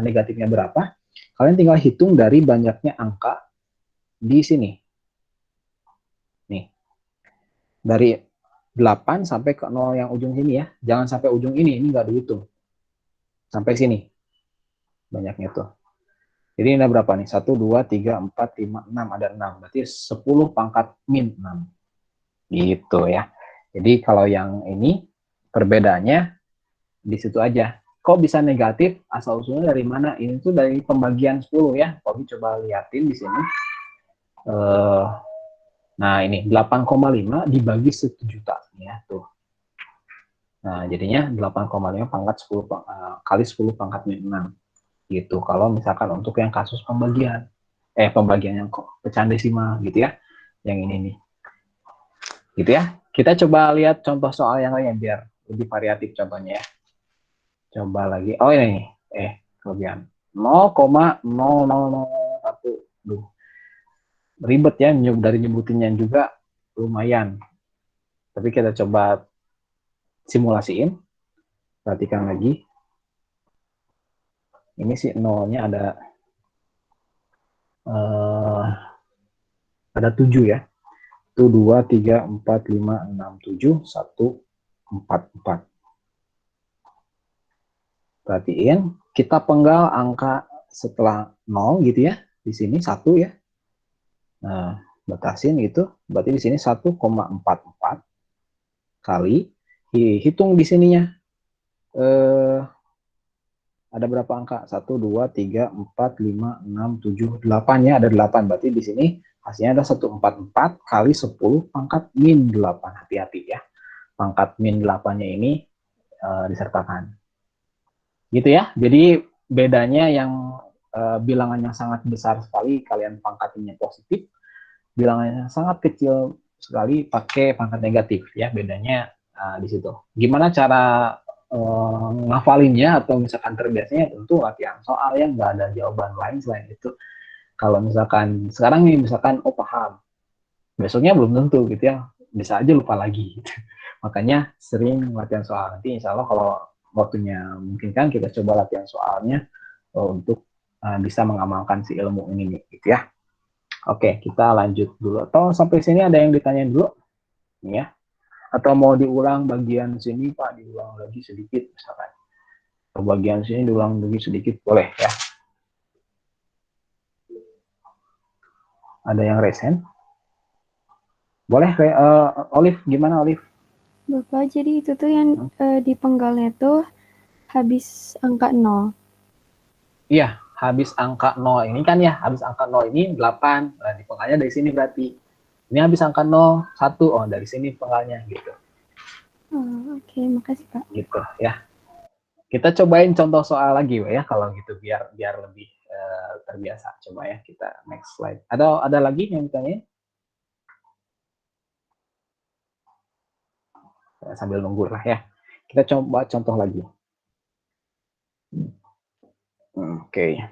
negatifnya berapa. Kalian tinggal hitung dari banyaknya angka di sini. Nih. Dari 8 sampai ke 0 yang ujung sini ya. Jangan sampai ujung ini nggak dihitung. Sampai sini. Banyaknya tuh. Jadi ini ada berapa nih? 1, 2, 3, 4, 5, 6. Ada 6. Berarti 10 pangkat min 6. Gitu ya. Jadi kalau yang ini perbedaannya di situ aja. Kok bisa negatif? Asal usulnya dari mana? Ini tuh dari pembagian 10 ya. Kok coba liatin di sini. Nah ini 8,5 dibagi 1 juta ya tuh. Nah jadinya 8,5 pangkat 10 kali 10 pangkat min 6 gitu. Kalau misalkan untuk yang kasus pembagian yang pecahan desimal gitu ya. Yang ini nih. Gitu ya. Kita coba lihat contoh soal yang lain biar lebih variatif contohnya ya. Coba lagi. Oh ini kelebihan 0,0001. Duh. Ribet ya dari nyebutinnya juga lumayan. Tapi kita coba simulasiin. Perhatikan lagi. Ini sih nolnya ada 7 ya. 1, 2, 3, 4, 5, 6, 7, 1, 4, 4. Perhatiin, kita penggal angka setelah 0 gitu ya. Di sini 1 ya. Nah, batasin gitu. Berarti di sini 1,44 kali. Hitung di sininya. Ada berapa angka? 1, 2, 3, 4, 5, 6, 7, 8 ya. Ada 8. Berarti di sini hasilnya ada 144 kali 10 pangkat min 8. Hati-hati ya. Pangkat min 8-nya ini disertakan. Gitu ya. Jadi bedanya yang bilangan yang sangat besar sekali, kalian pangkatinnya positif. Bilangan yang sangat kecil sekali, pakai pangkat negatif. Ya, bedanya di situ. Gimana cara ngafalinnya atau misalkan terbiasanya? Tentu latihan soal yang nggak ada jawaban lain selain itu. Kalau misalkan sekarang nih, misalkan paham, besoknya belum tentu gitu ya, bisa aja lupa lagi gitu. Makanya sering latihan soal. Nanti insya Allah kalau waktunya mungkin kan kita coba latihan soalnya untuk bisa mengamalkan si ilmu ini nih, gitu ya. Oke, kita lanjut dulu. Atau sampai sini ada yang ditanyain dulu? Nih ya. Atau mau diulang bagian sini Pak, diulang lagi sedikit misalkan. Atau bagian sini diulang lagi sedikit, boleh ya. Ada yang resen? Boleh, Olive, gimana Olive? Bapak, jadi itu tuh yang di penggalnya tuh habis angka 0. Iya, habis angka 0 ini kan ya, habis angka 0 ini 8. Nah, di penggalnya dari sini berarti. Ini habis angka 0, 1. Oh, dari sini penggalnya gitu. Oke, makasih Pak. Gitu ya. Kita cobain contoh soal lagi ya, kalau gitu biar lebih terbiasa. Coba ya, kita next slide. Ada lagi yang ditanya? Sambil nunggu lah ya. Kita coba contoh lagi. Oke.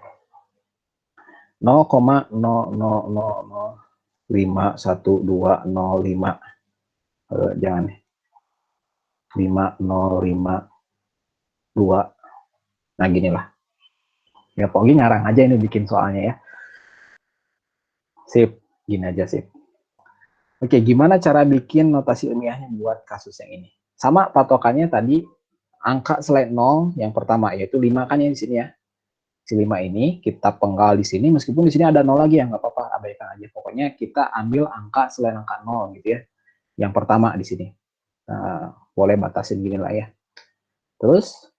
0,000051205. Jangan nih. 5052. Nah, gini lah. Ya, pokoknya ngarang aja ini bikin soalnya ya. Sip. Gini aja, sip. Oke, gimana cara bikin notasi ilmiahnya buat kasus yang ini? Sama patokannya tadi, angka selain 0 yang pertama, yaitu 5 kan ya di sini ya. Si 5 ini kita penggal di sini, meskipun di sini ada 0 lagi ya, nggak apa-apa, abaikan aja. Pokoknya kita ambil angka selain angka 0 gitu ya. Yang pertama di sini. Boleh batasin gini lah ya. Terus,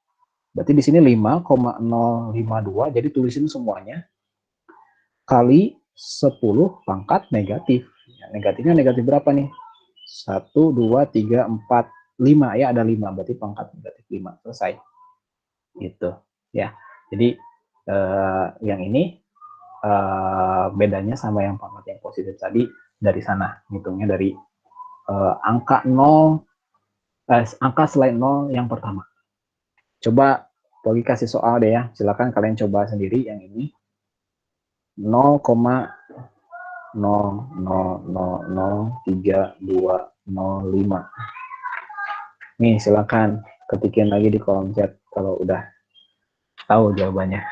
berarti di sini 5,052, jadi tulisin semuanya. Kali 10 pangkat negatif. Ya, negatifnya negatif berapa nih? 1, 2, 3, 4, 5 ya, ada 5, berarti pangkat negatif 5. Selesai. Gitu ya. Jadi yang ini bedanya sama yang pangkat yang positif tadi dari sana, hitungnya dari angka 0, angka selain 0 yang pertama. Coba Pogi kasih soal deh ya, silakan kalian coba sendiri yang ini. 0,0003205. Nih, silakan ketikin lagi di kolom chat kalau udah tahu jawabannya.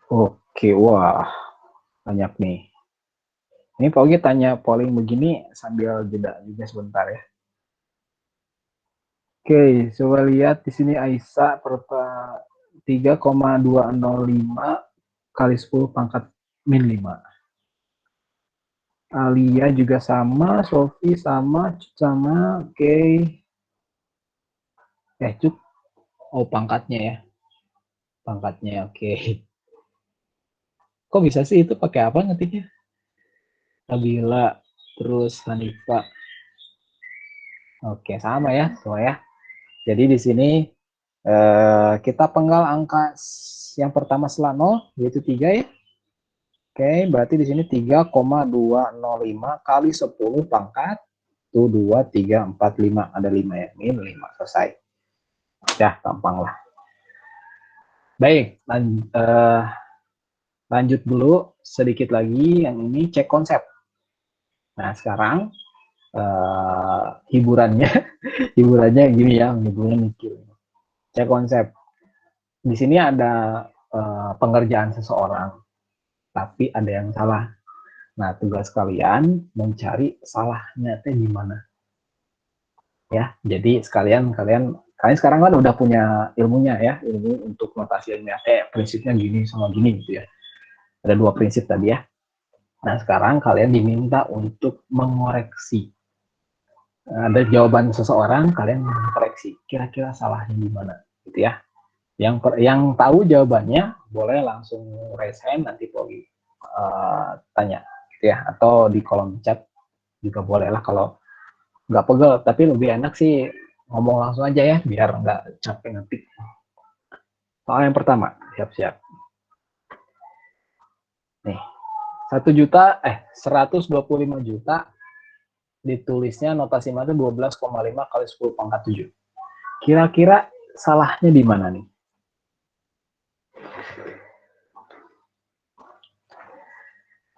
Oke, wah, banyak nih. Ini Pak Ogi tanya polling begini sambil jeda juga sebentar ya. Oke, coba lihat di sini Aisyah 3,205 kali 10 pangkat min 5. Alia juga sama, Sofi sama, Cut sama, oke. Cut, oh pangkatnya ya. Pangkatnya, oke. Kok bisa sih itu pakai apa ngetiknya? Nabila, terus Hanifa. Oke, sama ya, semua ya. Jadi di sini kita penggal angka yang pertama setelah 0, yaitu 3 ya. Oke, berarti di sini 3,205 kali 10 pangkat 1, 2, 3, 4, 5. Ada 5 ya, min 5. Selesai. Ya, gampang lah. Baik, lanjut dulu sedikit lagi. Yang ini cek konsep. Nah, sekarang hiburannya gini ya, hiburannya mikir. Cek konsep. Di sini ada pengerjaan seseorang, tapi ada yang salah. Nah, tugas kalian mencari salahnya teh di mana. Ya, jadi kalian sekarang kan udah punya ilmunya ya, ilmu untuk notasi ilmiah. Prinsipnya gini sama gini gitu ya. Ada 2 prinsip tadi ya. Nah, sekarang kalian diminta untuk mengoreksi. Ada jawaban seseorang, kalian mengoreksi. Kira-kira salahnya di mana, gitu ya. Yang tahu jawabannya boleh langsung raise hand, nanti Pogi tanya gitu ya, atau di kolom chat juga boleh lah kalau nggak pegel, tapi lebih enak sih ngomong langsung aja ya biar nggak capek ngetik. Soal yang pertama, siap-siap. Nih, 125 juta ditulisnya notasi mata 12,5 kali 10 pangkat 7. Kira-kira salahnya di mana nih?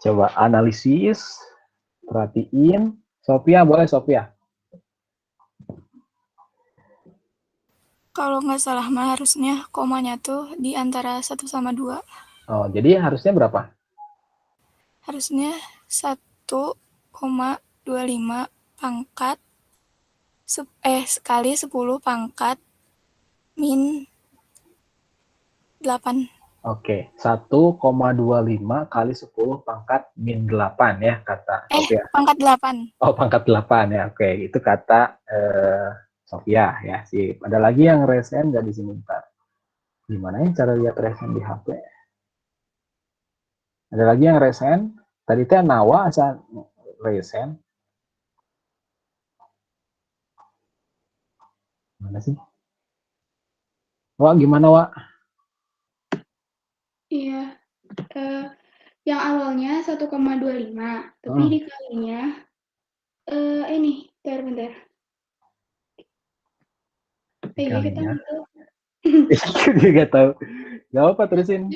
Coba analisis, perhatiin. Sophia, boleh Sophia? Kalau nggak salah mah harusnya komanya tuh di antara 1 sama 2. Oh, jadi harusnya berapa? Harusnya 1,25 pangkat kali 10 pangkat min 8. Oke, 1,25 kali 10 pangkat min 8 ya kata Sophia. Pangkat 8. Oh, pangkat 8 ya. Oke, itu kata Sophia ya. Sip. Ada lagi yang resen nggak di sini, bentar. Gimana ya cara lihat resen di HP? Ada lagi yang resen? Tadi teh Nawa asal resen. Mana sih? Wak, gimana Wak? Iya, yang awalnya 1,25, tapi dikalinya ini, bentar. Dikalinya. Juga tahu. Gak apa terusin.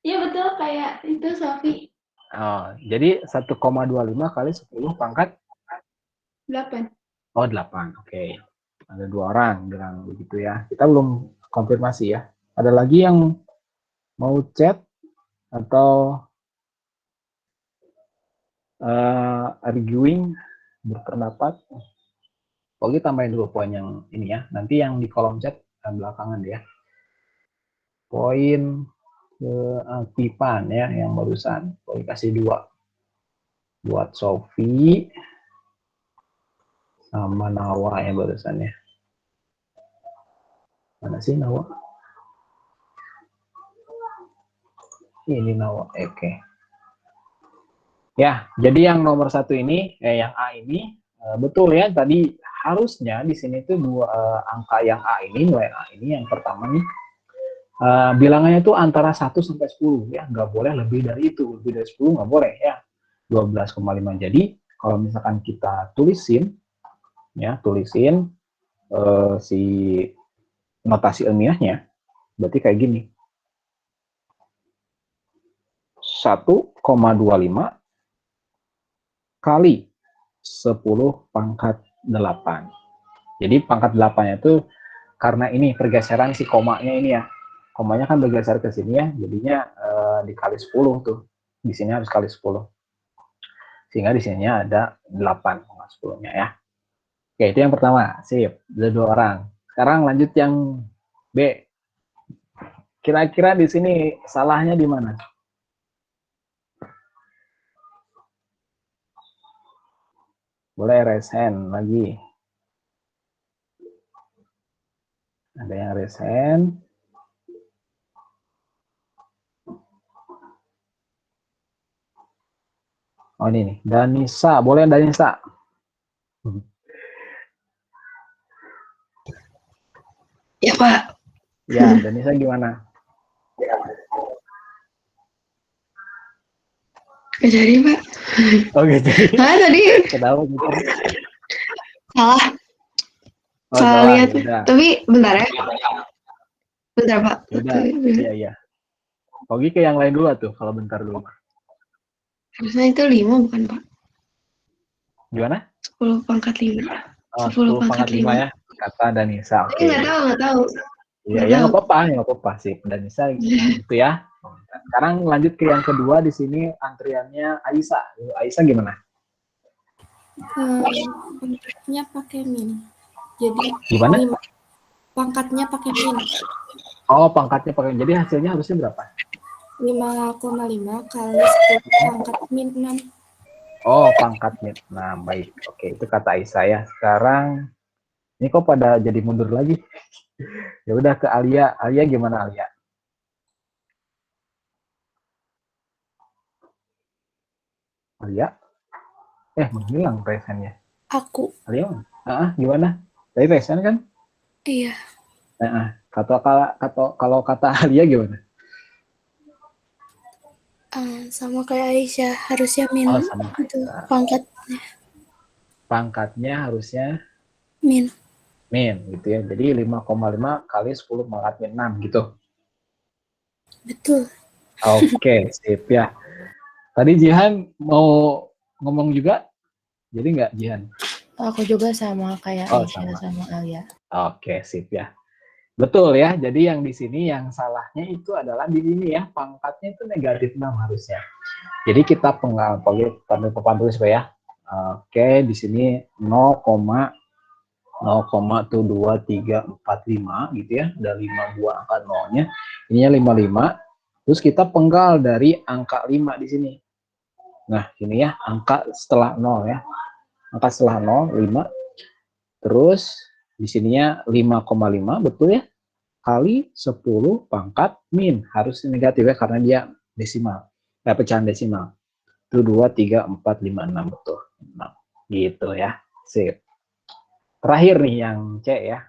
Iya betul, kayak itu Sofi. Oh, jadi 1,25 kali 10 pangkat 8. Oh, 8. Oke. Ada 2 orang bilang begitu ya. Kita belum konfirmasi ya. Ada lagi yang mau chat atau arguing, berpendapat? Oke, tambahin dulu poin yang ini ya. Nanti yang di kolom chat belakangan ya. Poin keaktifan ya yang barusan. Poin kasih 2 buat Sofi sama Nawa ya barusan ya. Mana sih Nawa? Ini Nawa. Oke. Ya, jadi yang nomor 1 ini, yang A ini, betul ya. Tadi harusnya di sini tuh angka yang A ini, nilai A ini yang pertama nih, bilangannya itu antara 1 sampai 10 ya, nggak boleh lebih dari itu. Lebih dari 10 nggak boleh ya. 12,5. Jadi kalau misalkan kita tulisin si notasi ilmiahnya, berarti kayak gini. 1,25 kali 10 pangkat 8. Jadi pangkat 8-nya itu karena ini pergeseran si komanya ini ya. Komanya kan bergeser ke sini ya, jadinya dikali 10 tuh. Di sini harus kali 10. Sehingga di sininya ada 8, 10-nya ya. Oke, itu yang pertama. Sip, ada 2 orang. Sekarang lanjut yang B. Kira-kira di sini salahnya di mana? Boleh raise hand lagi. Ada yang raise hand. Oh ini nih, Danisa. Boleh Danisa? Ya Pak. Ya, Danisa gimana? Gak jadi Pak. Oh gitu. Tadi Kenapa gitu? salah. Oh, Salah lihat. yaudah. Tapi bentar ya. Bentar Pak. Yaudah, iya. Pogi ke yang lain dulu tuh, kalau bentar dulu. Harusnya itu 5 bukan Pak? Gimana? 10 pangkat 5. Oh, 10 pangkat 5 ya, kata Danisa. Oke. Nggak tahu. Iya, nggak apa-apa sih, Danisa gitu ya. Sekarang lanjut ke yang kedua, di sini antriannya Aisyah. Aisyah gimana? Pangkatnya pakai min. Jadi Gimana? pangkatnya pakai min. Oh, pangkatnya pakai. Jadi hasilnya harusnya berapa? 5,5 kali 10 pangkat min 6. Oh, pangkat min 6. Baik. Oke, itu kata Aisyah ya. Sekarang ini kok pada jadi mundur lagi? Ya udah ke Alia. Alia gimana Alia? Alia? Menghilang presennya. Aku. Alia? Gimana? Tadi presen kan? Iya. Kalau kata Alia gimana? Sama kayak Aisyah, harusnya min Oh, sama. itu pangkat Pangkatnya harusnya min. gitu ya. Jadi 5,5 kali 10 pangkat min 6 gitu. Betul. Oke, sip ya. Tadi Jihan mau ngomong juga? Jadi nggak Jihan? Aku juga sama kayak Aisyah sama Alia. Oke, sip ya. Betul ya. Jadi yang di sini yang salahnya itu adalah di sini ya. Pangkatnya itu negatif 6 harusnya. Jadi kita papan tulis ya. Oke, di sini 0,0,2345 gitu ya. Ada 5 buah angka nolnya. Ininya 55. Terus kita penggal dari angka 5 di sini. Nah, ini ya angka setelah 0 ya. Angka setelah 0, 5. Terus di sininya 5,5 betul ya. Kali 10 pangkat min. Harus negatif ya karena dia desimal. Pecahan desimal. Itu 2, 3, 4, 5, 6 betul. 6. Gitu ya. Sip. Terakhir nih yang C ya.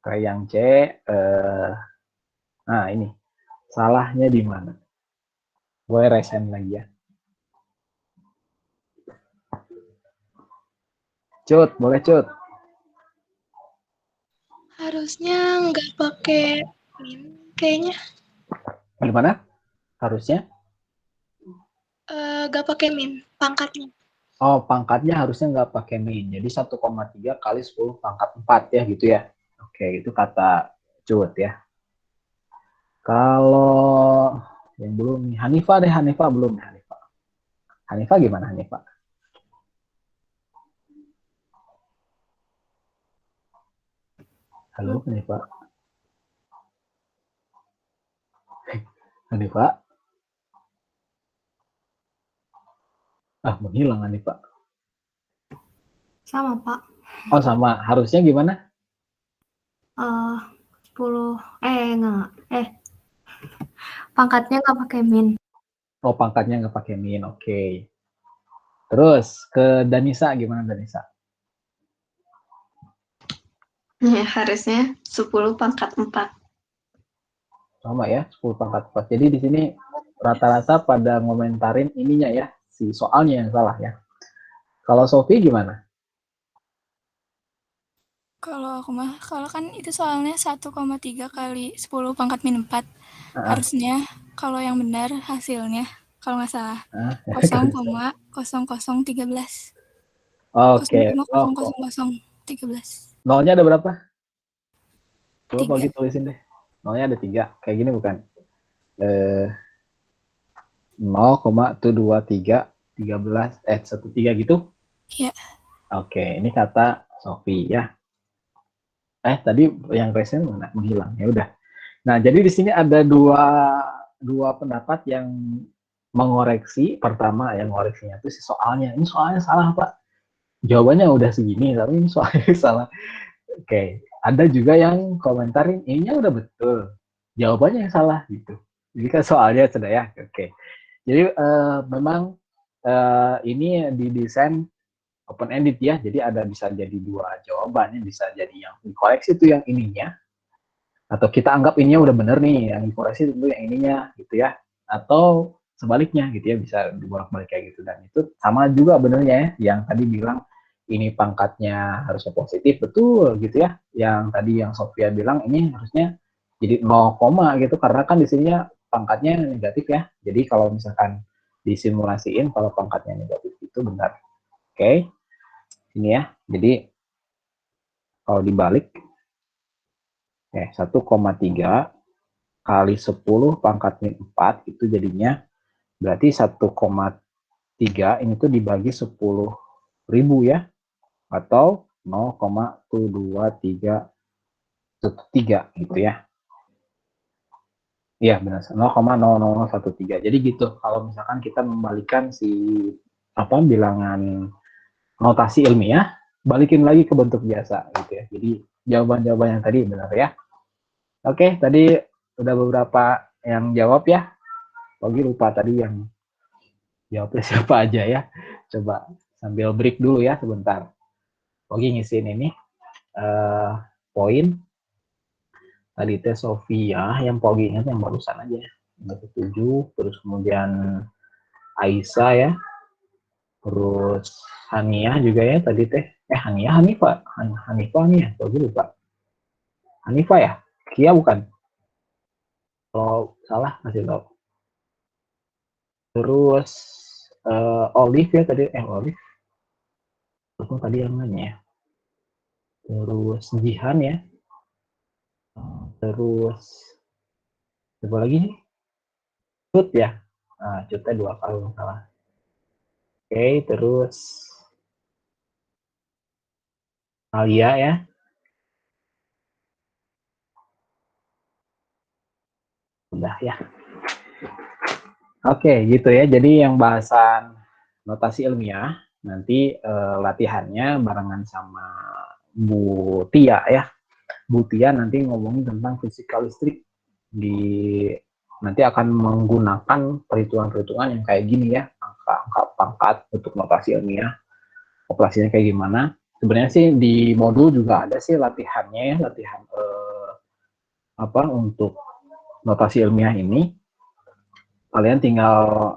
Yang C nah ini. Salahnya di mana? Boleh resen lagi ya. Cut, boleh Cut. Harusnya nggak pakai min kayaknya. Gimana? Harusnya? Nggak pakai min, pangkatnya. Oh, pangkatnya harusnya nggak pakai min. Jadi 1,3 kali 10 pangkat 4 ya gitu ya. Oke, itu kata Cut ya. Kalau yang belum nih, Hanifah deh, Hanifah belum nih, Hanifah. Hanifah gimana Hanifah? Halo Hanifah. Hanifah. Menghilang Hanifah. Sama Pak. Oh sama, harusnya gimana? 10 enggak. Pangkatnya nggak pakai min. Oh, pangkatnya nggak pakai min, oke. Terus ke Danisa gimana Danisa? Ya, harusnya 10 pangkat 4. Sama ya, 10 pangkat 4. Jadi di sini rata-rata pada ngomentarin ininya ya, si soalnya yang salah ya. Kalau Sofi gimana? Kalau aku mah, kalau kan itu soalnya 1,3 kali 10 pangkat min 4. Harusnya kalau yang benar hasilnya, kalau nggak salah, 0,0013. Oke. 0,0013. Nolnya ada berapa? Coba 3. Pagi tulisin deh. Nolnya ada 3. Kayak gini bukan? 0,223 gitu? Iya. Oke, ini kata Sofi ya. Tadi yang resen mana? Menghilang. Ya udah. Nah, jadi di sini ada dua pendapat yang mengoreksi. Pertama yang ngoreksinya itu si soalnya. Ini soalnya salah, Pak. Jawabannya udah segini, tapi ini soalnya salah. Oke. Ada juga yang komentarin, ininya udah betul. Jawabannya yang salah gitu. Jadi kan soalnya sudah ya. Oke. Jadi memang ini didesain open ended ya. Jadi bisa jadi dua jawaban, bisa jadi yang dikoreksi itu yang ininya, atau kita anggap ininya udah bener nih, yang dikoreksi itu yang ininya gitu ya, atau sebaliknya gitu ya, bisa dibolak-balik kayak gitu. Dan itu sama juga benernya ya, yang tadi bilang ini pangkatnya harusnya positif, betul gitu ya. Yang tadi yang Sofia bilang ini harusnya jadi 0, gitu karena kan di sininya pangkatnya negatif ya. Jadi kalau misalkan disimulasiin kalau pangkatnya negatif itu benar. Oke. Ini ya. Jadi kalau dibalik 1,3 kali 10 pangkat min 4 itu jadinya berarti 1,3 ini tuh dibagi 10.000 ya, atau 0,22313 gitu ya. Iya benar, 0,00013. Jadi gitu kalau misalkan kita membalikan si bilangan notasi ilmiah, balikin lagi ke bentuk biasa gitu ya. Jadi jawaban-jawaban yang tadi benar ya. Oke, tadi udah beberapa yang jawab ya. Pogi lupa tadi yang jawabnya siapa aja ya. Coba sambil break dulu ya sebentar. Pogi ngisiin ini poin. Tadi teh Sofia yang Pogi ingat yang barusan aja. Yang ke-7, terus kemudian Aisyah ya. Terus Hania juga ya tadi teh. Hanifah nih ya. Pogi lupa. Hanifah ya? Kia bukan? Kalau salah kasih tahu. Terus Olive ya tadi, Olive. Terus tadi yang nanya ya. Terus Jihan ya. Terus coba lagi nih. Cut ya. Nah, Cutnya 2 kali salah. Oke, terus Alia ya. Udah ya. Oke, gitu ya. Jadi yang bahasan notasi ilmiah nanti latihannya barengan sama Bu Tia ya. Bu Tia nanti ngomongin tentang fisika listrik nanti akan menggunakan perhitungan-perhitungan yang kayak gini ya, angka-angka pangkat untuk notasi ilmiah. Operasinya kayak gimana? Sebenarnya sih di modul juga ada sih latihannya ya, latihan untuk notasi ilmiah ini. Kalian tinggal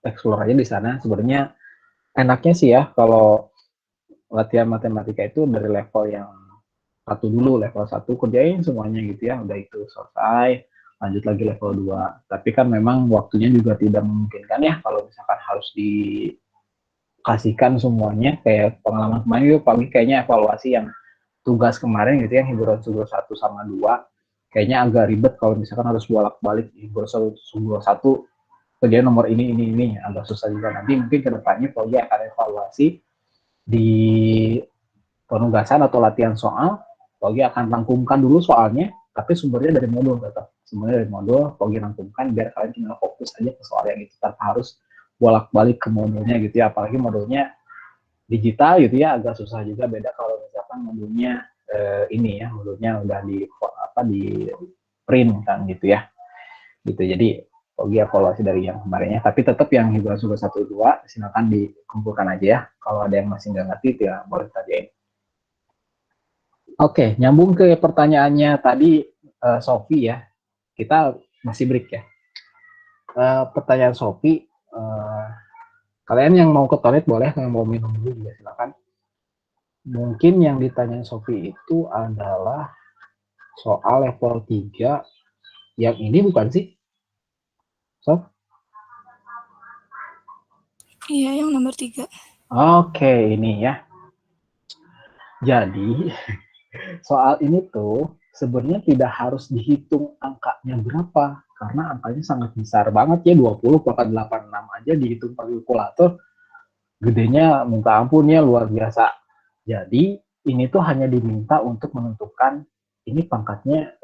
explore aja di sana. Sebenarnya enaknya sih ya kalau latihan matematika itu dari level yang satu dulu, level 1 kerjain semuanya gitu ya, udah itu selesai, lanjut lagi level 2. Tapi kan memang waktunya juga tidak memungkinkan ya kalau misalkan harus dikasihkan semuanya. Kayak pengalaman kemarin itu pagi kayaknya evaluasi yang tugas kemarin gitu ya, hiburan sumber 1 sama 2 kayaknya agak ribet kalau misalkan harus bolak-balik hiburan sumber 1 kerjaan nomor ini agak susah juga. Nanti mungkin kedepannya kalau dia akan evaluasi di penugasan atau latihan soal, Pogi akan rangkumkan dulu soalnya, tapi sumbernya dari modul tetap. Sumbernya dari modul, Pogi rangkumkan biar kalian tinggal fokus aja ke soal yang itu, tanpa harus bolak-balik ke modulnya gitu ya. Apalagi modulnya digital gitu ya, agak susah juga, beda kalau misalkan modulnya ini ya, modulnya udah di print kan gitu ya. Gitu. Jadi Pogi evaluasi dari yang kemarinnya, tapi tetap yang hiburan sumber 1-2 silakan dikumpulkan aja ya. Kalau ada yang masih nggak ngerti ya boleh tanyain. Oke, nyambung ke pertanyaannya tadi Sofi ya. Kita masih break ya. Pertanyaan Sofi, kalian yang mau ke toilet boleh, yang mau minum dulu juga silakan. Mungkin yang ditanya Sofi itu adalah soal level 3 yang ini bukan sih? Sof? Iya, yang nomor 3. Oke, ini ya. Jadi soal ini tuh sebenarnya tidak harus dihitung angkanya berapa, karena angkanya sangat besar banget ya, 20/86 aja dihitung pakai kalkulator, gedenya minta ampun ya, luar biasa. Jadi ini tuh hanya diminta untuk menentukan ini pangkatnya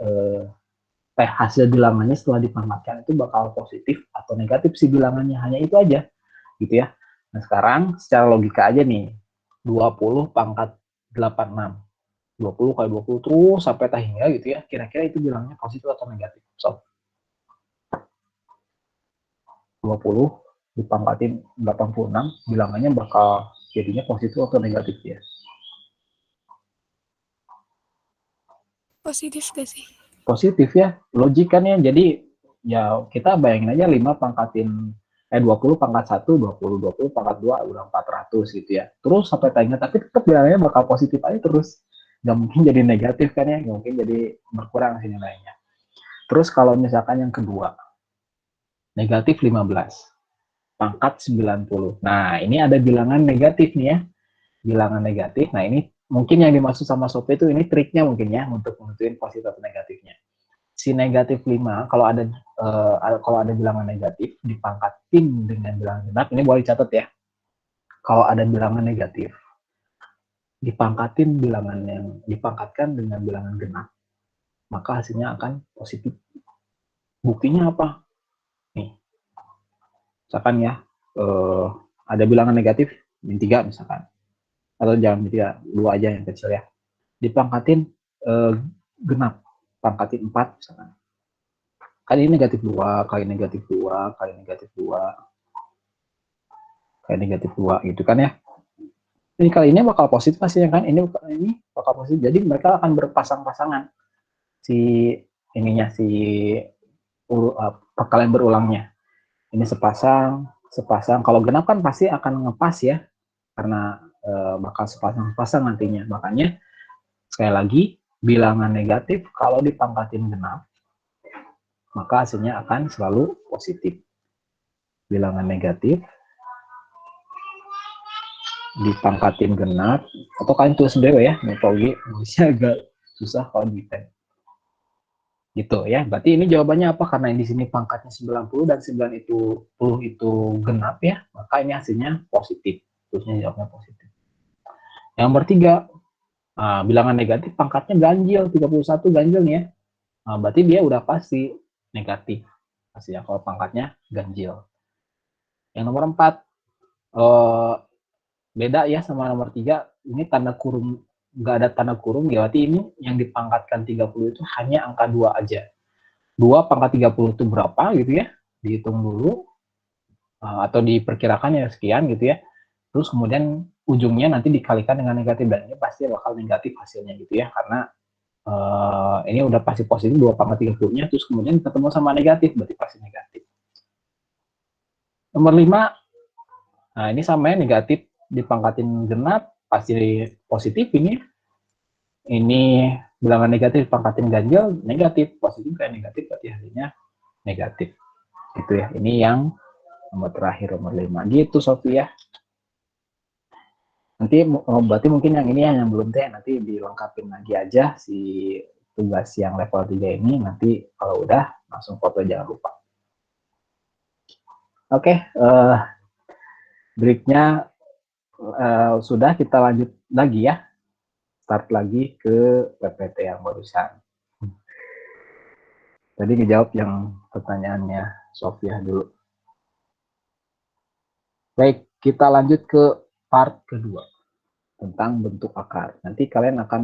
hasil bilangannya setelah dipangkatkan itu bakal positif atau negatif sih bilangannya, hanya itu aja gitu ya. Nah sekarang secara logika aja nih, 20 pangkat 86, 20 kali 20 terus sampai tak hingga gitu ya, kira-kira itu bilangnya positif atau negatif? So 20 dipangkatin 86 bilangannya bakal jadinya positif atau negatif ya? Positif gak sih? Positif ya, logikannya. Jadi ya kita bayangin aja 5 pangkatin 20 pangkat 1, 20 pangkat 2 udah 400 gitu ya. Terus sampai tanya, tapi tetap bilangnya bakal positif aja terus. Nggak mungkin jadi negatif kan ya, nggak mungkin jadi berkurang sih nilainya. Terus kalau misalkan yang kedua, negatif 15, pangkat 90. Nah ini ada bilangan negatif nih ya, bilangan negatif. Nah ini mungkin yang dimaksud sama Sophie itu ini triknya mungkin ya untuk menentuin positif atau negatifnya. Si negatif 5 kalau ada bilangan negatif dipangkatin dengan bilangan genap, ini boleh catat ya. Kalau ada bilangan negatif dipangkatkan dengan bilangan genap, maka hasilnya akan positif. Buktinya apa? Nih. Misalkan ya ada bilangan negatif min 3 misalkan. Atau jangan min 3, 2 aja yang kecil ya. Dipangkatin genap. pangkatin 4 misalkan. Kali negatif 2, kali negatif 2, kali negatif 2, kali negatif 2 gitu kan ya. Ini kali ini bakal positif hasilnya kan, ini bakal positif, jadi mereka akan berpasang-pasangan si ininya, si perkalian berulangnya. Ini sepasang, kalau genap kan pasti akan ngepas ya, karena bakal sepasang-pasang nantinya. Makanya sekali lagi, bilangan negatif kalau dipangkatin genap, maka hasilnya akan selalu positif. Bilangan negatif dipangkatin genap, atau kalian tulis sendiri ya, metode bisa agak susah kalau di pen. Gitu ya. Berarti ini jawabannya apa? Karena di sini pangkatnya 90 dan 9 itu 10 itu genap ya, maka ini hasilnya positif. Terusnya jawabnya positif. Yang nomor 3, bilangan negatif pangkatnya ganjil, 31 ganjil nih ya. Berarti dia udah pasti negatif hasilnya kalau pangkatnya ganjil. Yang nomor 4, beda ya sama nomor 3, ini tanda kurung, nggak ada tanda kurung, berarti ini yang dipangkatkan 30 itu hanya angka 2 aja. 2 pangkat 30 itu berapa gitu ya, dihitung dulu, atau diperkirakan ya sekian gitu ya. Terus kemudian ujungnya nanti dikalikan dengan negatif, dan ini pasti bakal negatif hasilnya gitu ya, karena ini udah pasti positif 2 pangkat 30-nya, terus kemudian ketemu sama negatif, berarti pasti negatif. Nomor 5, nah ini sama ya, negatif dipangkatin genap, pasti positif ini. Ini bilangan negatif dipangkatin ganjil, negatif, positif kayak negatif, berarti hasilnya negatif. Gitu ya, ini yang nomor terakhir, nomor 5. Gitu Sofi ya. Nanti berarti mungkin yang ini yang belum teh, nanti dilengkapin lagi aja si tugas yang level 3 ini, nanti kalau udah langsung foto, jangan lupa. Oke, breaknya sudah, kita lanjut lagi ya, start lagi ke PPT yang barusan. Tadi ngejawab yang pertanyaannya Sofia dulu. Baik, kita lanjut ke part kedua tentang bentuk akar. Nanti kalian akan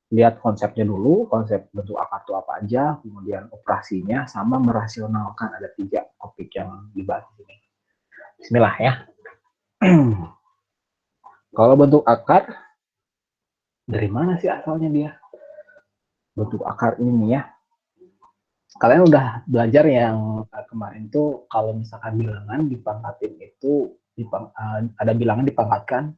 lihat konsepnya dulu, konsep bentuk akar itu apa aja, kemudian operasinya, sama merasionalkan. Ada 3 topik yang dibahas di sini. Bismillah ya. Kalau bentuk akar, dari mana sih asalnya dia? Bentuk akar ini ya. Kalian udah belajar yang kemarin tuh, kalau misalkan bilangan dipangkatin itu, ada bilangan dipangkatkan,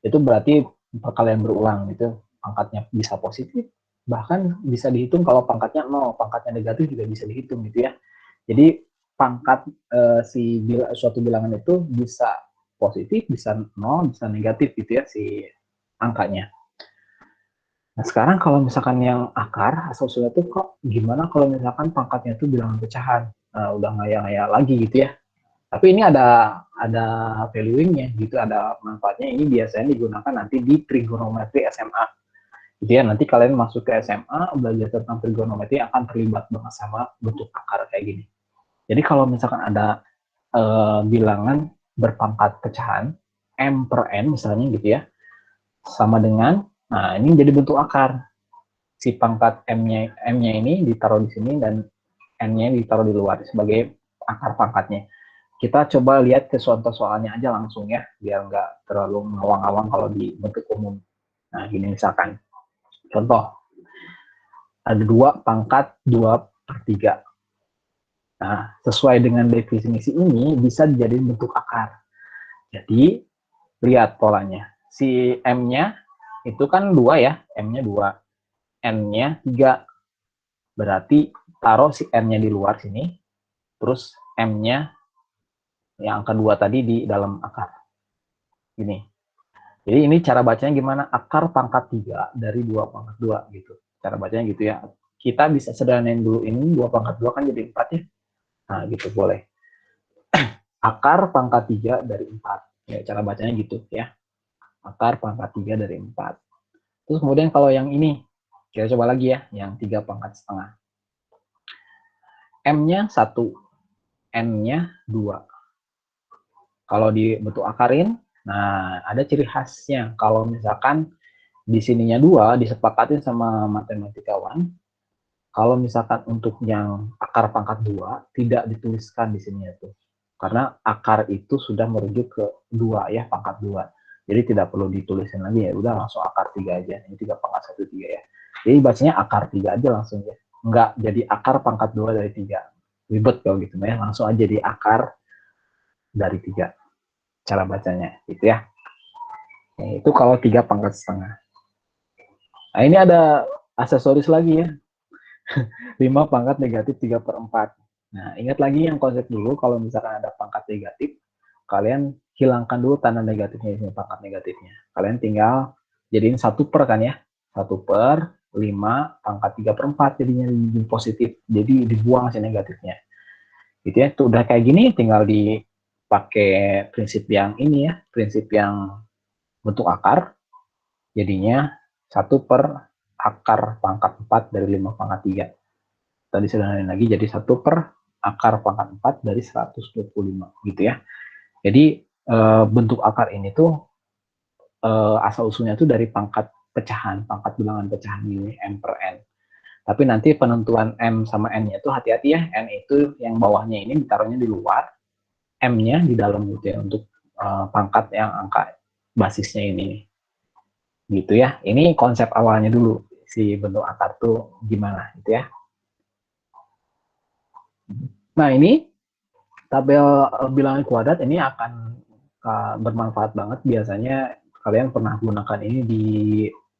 itu berarti perkalian berulang gitu. Pangkatnya bisa positif, bahkan bisa dihitung kalau pangkatnya 0, pangkatnya negatif juga bisa dihitung gitu ya. Jadi pangkat suatu bilangan itu bisa positif, bisa 0, bisa negatif gitu ya si angkanya. Nah sekarang kalau misalkan yang akar, asal-usulnya tuh kok gimana kalau misalkan pangkatnya itu bilangan pecahan, udah ngaya-ngaya lagi gitu ya. Tapi ini ada valuingnya gitu, ada manfaatnya. Ini biasanya digunakan nanti di trigonometri SMA. Gitu ya, nanti kalian masuk ke SMA, belajar tentang trigonometri, akan terlibat banget sama bentuk akar kayak gini. Jadi kalau misalkan ada bilangan berpangkat pecahan, M per N misalnya gitu ya, sama dengan, nah ini jadi bentuk akar. Si pangkat M-nya ini ditaruh di sini, dan N-nya ditaruh di luar sebagai akar pangkatnya. Kita coba lihat ke contoh soalnya aja langsung ya, biar nggak terlalu ngawang-ngawang kalau di bentuk umum. Nah gini misalkan, contoh, ada 2 pangkat 2/3. Nah, sesuai dengan definisi ini, bisa dijadiin bentuk akar. Jadi, lihat polanya. Si M-nya itu kan 2 ya, M-nya 2. N-nya 3. Berarti taruh si N-nya di luar sini, terus M-nya yang angka 2 tadi di dalam akar. Gini. Jadi ini cara bacanya gimana? Akar pangkat 3 dari 2 pangkat 2 gitu. Cara bacanya gitu ya. Kita bisa sederhanain dulu, ini 2 pangkat 2 kan jadi 4 ya. Nah gitu boleh. Akar pangkat 3 dari 4. Ya, cara bacanya gitu ya. Akar pangkat 3 dari 4. Terus kemudian kalau yang ini, kita coba lagi ya, yang 3 pangkat setengah. M-nya 1, N-nya 2. Kalau dibentuk akarin, nah ada ciri khasnya. Kalau misalkan di sininya 2 disepakatin sama matematikawan. Kalau misalkan untuk yang akar pangkat 2 tidak dituliskan di sini tuh. Karena akar itu sudah merujuk ke 2 ya, pangkat 2. Jadi tidak perlu ditulisin lagi ya, udah langsung akar 3 aja. Ini 3 pangkat 1 3 ya. Jadi bacanya akar 3 aja langsung ya. Enggak jadi akar pangkat 2 dari 3. Ribet kalau gitu ya, langsung aja di akar dari 3 cara bacanya gitu ya. Nah, itu kalau 3 pangkat setengah. Nah, ini ada aksesoris lagi ya. 5 pangkat negatif 3/4. Nah, ingat lagi yang konsep dulu, kalau misalkan ada pangkat negatif, kalian hilangkan dulu tanda negatifnya, ini pangkat negatifnya. Kalian tinggal jadiin 1 per kan ya. 1 per 5 pangkat 3/4 jadinya di positif. Jadi dibuang si negatifnya. Gitu ya. Itu udah kayak gini, tinggal dipakai prinsip yang ini ya, prinsip yang bentuk akar. Jadinya 1 per akar pangkat 4 dari 5 pangkat 3. Tadi sederhanain lagi jadi 1 per akar pangkat 4 dari 125 gitu ya. Jadi bentuk akar ini tuh asal usulnya tuh dari pangkat pecahan, pangkat bilangan pecahan ini M per N. Tapi nanti penentuan M sama N-nya itu hati-hati ya, N itu yang bawahnya ini ditaruhnya di luar, M-nya di dalam gitu ya, untuk pangkat yang angka basisnya ini. Gitu ya, ini konsep awalnya dulu, si bentuk akar tuh gimana gitu ya. Nah ini tabel bilangan kuadrat ini akan bermanfaat banget, biasanya kalian pernah gunakan ini di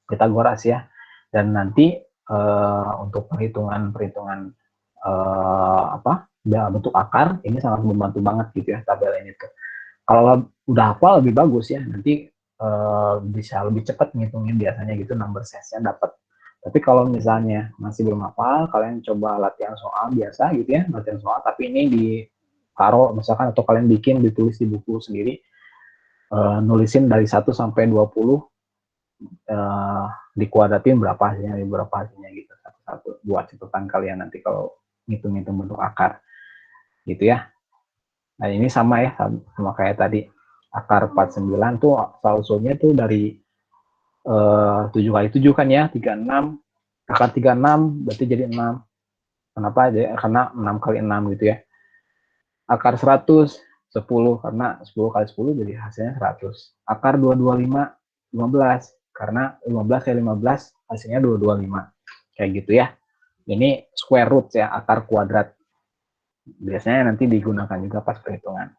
Pythagoras ya, dan nanti untuk perhitungan bentuk akar ini sangat membantu banget gitu ya tabel ini tuh. Kalau udah hafal lebih bagus ya, nanti bisa lebih cepat ngitungin biasanya gitu, number size-nya dapat. Tapi kalau misalnya masih belum hafal, kalian coba latihan soal biasa gitu ya, latihan soal, tapi ini ditaruh misalkan, atau kalian bikin, ditulis di buku sendiri, nulisin dari 1 sampai 20, dikuadratin berapa hasilnya gitu, satu-satu buat catatan kalian nanti kalau ngitung-ngitung bentuk akar gitu ya. Nah ini sama ya, sama kayak tadi, akar 49 tuh asal-usulnya tuh dari 7 kali 7 kan ya, 36, akar 36 berarti jadi 6. Kenapa aja? Karena 6 kali 6 gitu ya. Akar 100, 10, karena 10 kali 10 jadi hasilnya 100. Akar 225, 15, karena 15 kali 15 hasilnya 225. Kayak gitu ya. Ini square root ya, akar kuadrat. Biasanya nanti digunakan juga pas perhitungan.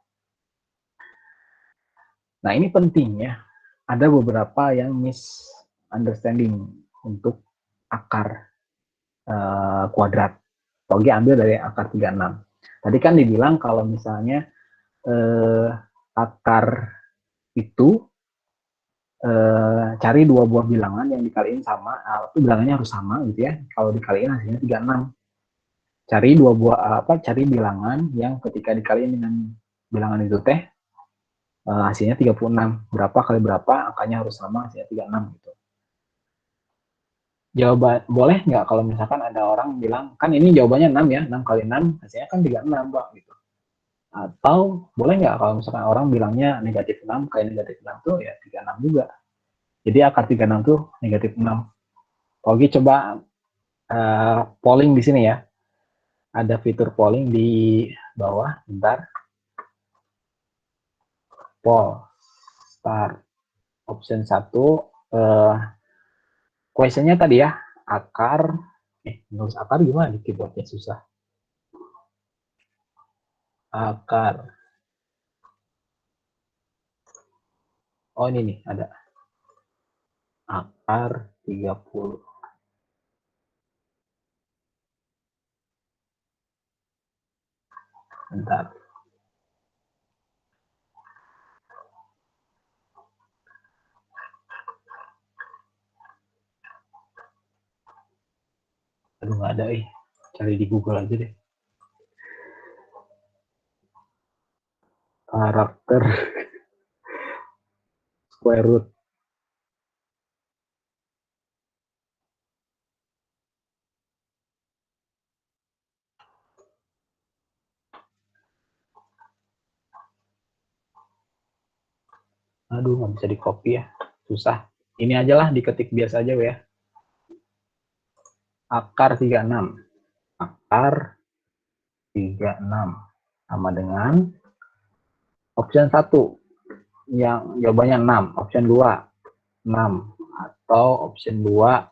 Nah ini penting ya, ada beberapa yang misunderstanding untuk akar kuadrat. Togi ambil dari akar 36. Tadi kan dibilang kalau misalnya akar itu cari 2 buah bilangan yang dikaliin sama, itu bilangannya harus sama gitu ya. Kalau dikaliin hasilnya 36. Cari bilangan yang ketika dikaliin dengan bilangan itu teh hasilnya 36. Berapa kali berapa, angkanya harus sama, hasilnya 36 gitu. Jawaban boleh nggak kalau misalkan ada orang bilang, kan ini jawabannya 6 ya, 6 kali 6 hasilnya kan 36 Pak gitu. Atau boleh nggak kalau misalkan orang bilangnya negatif 6 kali negatif 6 tuh ya 36 juga. Jadi akar 36 tuh negatif 6. Oke, coba polling di sini ya. Ada fitur polling di bawah, bentar. Poll, start, option 1, questionnya tadi ya, akar, nulis akar gimana di keyboardnya susah. Akar. Oh ini nih, ada. Akar 30. Bentar. Aduh nggak ada cari di Google aja deh. Karakter square root. Aduh nggak bisa di copy ya, susah. Ini aja lah, diketik biasa aja ya. Akar 36. Akar 36 sama dengan option 1 yang jawabannya 6, option 2 6 atau option 2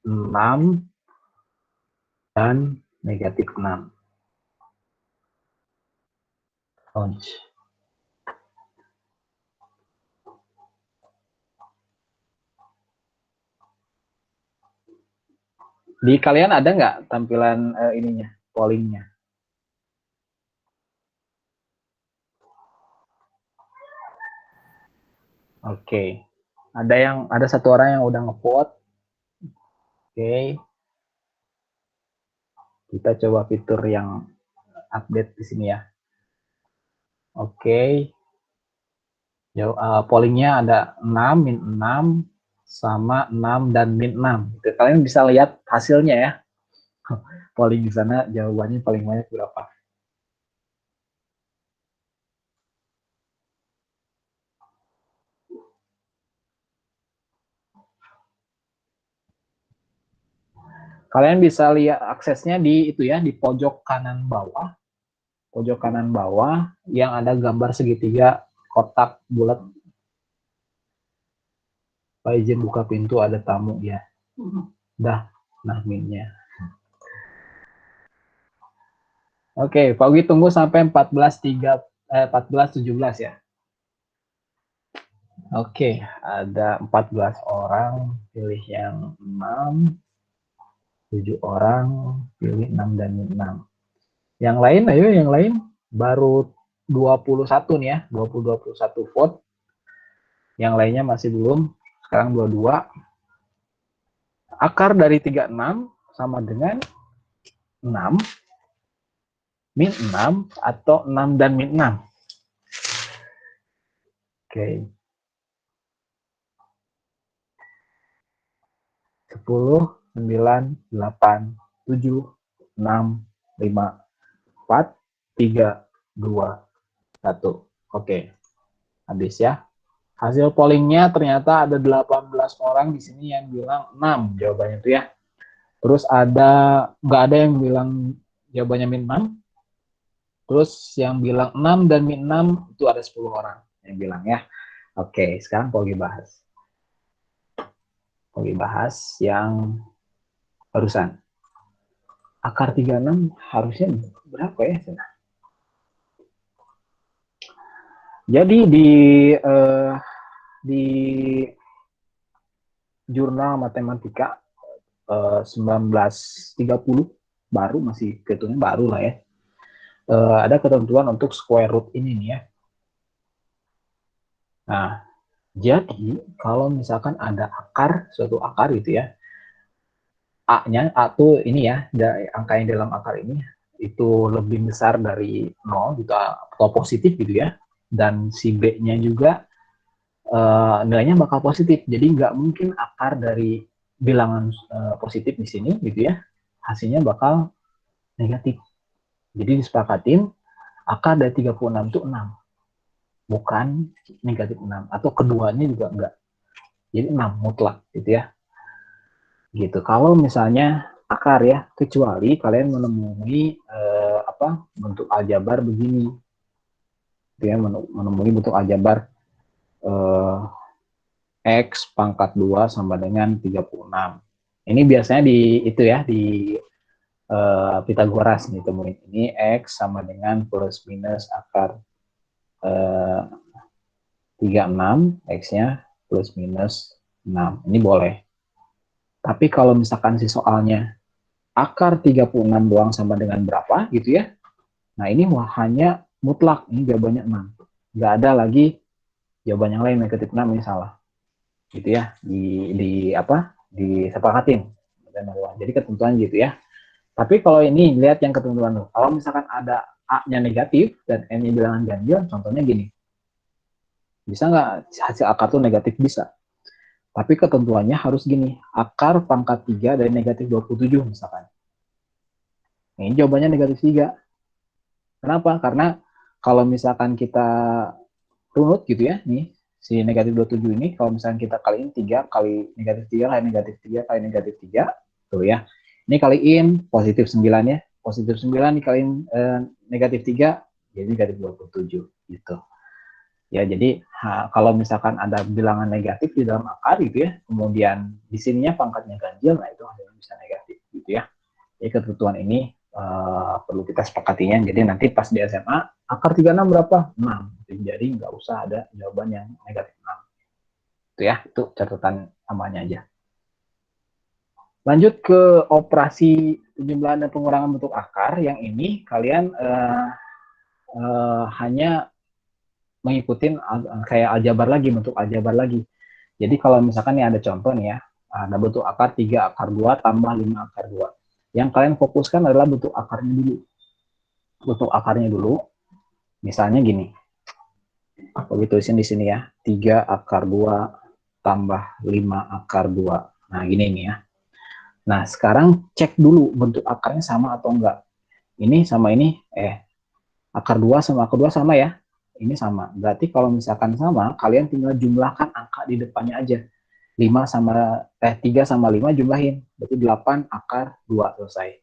6 dan negatif 6. Launch. Di kalian ada nggak tampilan ininya, pollingnya? Oke. Ada satu orang yang udah nge-vote. Oke. Kita coba fitur yang update di sini ya. Oke. Pollingnya ada 6, min 6, sama 6 dan min 6. Kalian bisa lihat hasilnya ya. Polling di sana jawabannya paling banyak berapa. Kalian bisa lihat aksesnya di itu ya, di pojok kanan bawah. Pojok kanan bawah yang ada gambar segitiga kotak bulat. Pak izin buka pintu, ada tamu ya. Dah, nah minnya. Oke, Pak Ugi tunggu sampai 14:17 ya. Oke, ada 14 orang, pilih yang 6. 7 orang, pilih 6 dan 6. Yang lain, ayo yang lain. Baru 21 nih ya, 21 vote. Yang lainnya masih belum, sekarang 22. Akar dari 36 sama dengan 6, min 6, atau 6 dan min 6. Oke. 10, 9, 8, 7, 6, 5, 4, 3, 2, 1. Oke. Habis ya. Hasil pollingnya ternyata ada 18 orang di sini yang bilang 6 jawabannya itu ya. Terus nggak ada yang bilang jawabannya min 6. Terus yang bilang 6 dan min 6 itu ada 10 orang yang bilang ya. Oke, sekarang Pogi bahas. Pogi bahas yang barusan. Akar 36 harusnya berapa ya? Jadi di jurnal matematika 1930 baru, masih kehitungnya baru lah ya. Ada ketentuan untuk square root ini nih ya. Nah, jadi kalau misalkan ada akar, suatu akar gitu ya, A-nya, A tuh ini ya, angka yang dalam akar ini itu lebih besar dari 0 gitu, atau positif gitu ya, dan si B-nya juga nilainya bakal positif. Jadi nggak mungkin akar dari bilangan positif di sini gitu ya, hasilnya bakal negatif. Jadi disepakatin akar dari 36 itu 6. Bukan negatif 6. Atau keduanya juga enggak. Jadi 6 mutlak gitu ya. Gitu. Kalau misalnya akar ya, kecuali kalian menemui bentuk aljabar begini. Gitu ya, menemui bentuk aljabar X pangkat 2 sama dengan 36. Ini biasanya di Pitagoras nih temuin. Ini X sama dengan plus minus akar 36, X-nya plus minus 6. Ini boleh. Tapi kalau misalkan si soalnya akar 36 doang sama dengan berapa gitu ya. Nah ini hanya mutlak, ini jawabannya 6. Nggak ada lagi jawaban yang lain, negatif 6 ini salah. Gitu ya, disepakatin. Jadi ketentuan gitu ya. Tapi kalau ini lihat yang ketentuan tuh. Kalau misalkan ada A-nya negatif dan N-nya bilangan ganjil, contohnya gini. Bisa nggak hasil akar tuh negatif? Bisa. Tapi ketentuannya harus gini. Akar pangkat 3 dari negatif 27 misalkan. Ini jawabannya negatif 3. Kenapa? Karena kalau misalkan kita runut gitu ya, nih si negatif 27 ini kalau misalnya kita kaliin 3 kali negatif 3 kali negatif 3 kali negatif 3, tuh ya. Ini kaliin positif 9 ya. Positif 9 dikaliin negatif 3, jadi negatif 27 gitu. Ya, jadi kalau misalkan ada bilangan negatif di dalam akar gitu ya, kemudian di sininya pangkatnya ganjil, nah itu hasilnya bisa negatif gitu ya. Jadi ketentuan ini perlu kita sepakatinya. Jadi nanti pas di SMA, akar 36 berapa? 6. Jadi nggak usah ada jawaban yang negatif 6. Itu ya, itu catatan namanya aja. Lanjut ke operasi penjumlahan dan pengurangan bentuk akar. Yang ini kalian hanya mengikuti kayak aljabar lagi, bentuk aljabar lagi. Jadi kalau misalkan nih ada contoh nih ya, ada bentuk akar 3 akar 2 tambah 5 akar 2. Yang kalian fokuskan adalah bentuk akarnya dulu. Bentuk akarnya dulu. Misalnya gini. Aku tulisin di sini ya, 3 akar 2 tambah 5 akar 2. Nah, gini nih ya. Nah, sekarang cek dulu bentuk akarnya sama atau enggak. Ini sama ini, akar 2 sama akar 2 sama ya. Ini sama. Berarti kalau misalkan sama, kalian tinggal jumlahkan angka di depannya aja. 3 sama 5 jumlahin. Berarti 8 akar 2 selesai.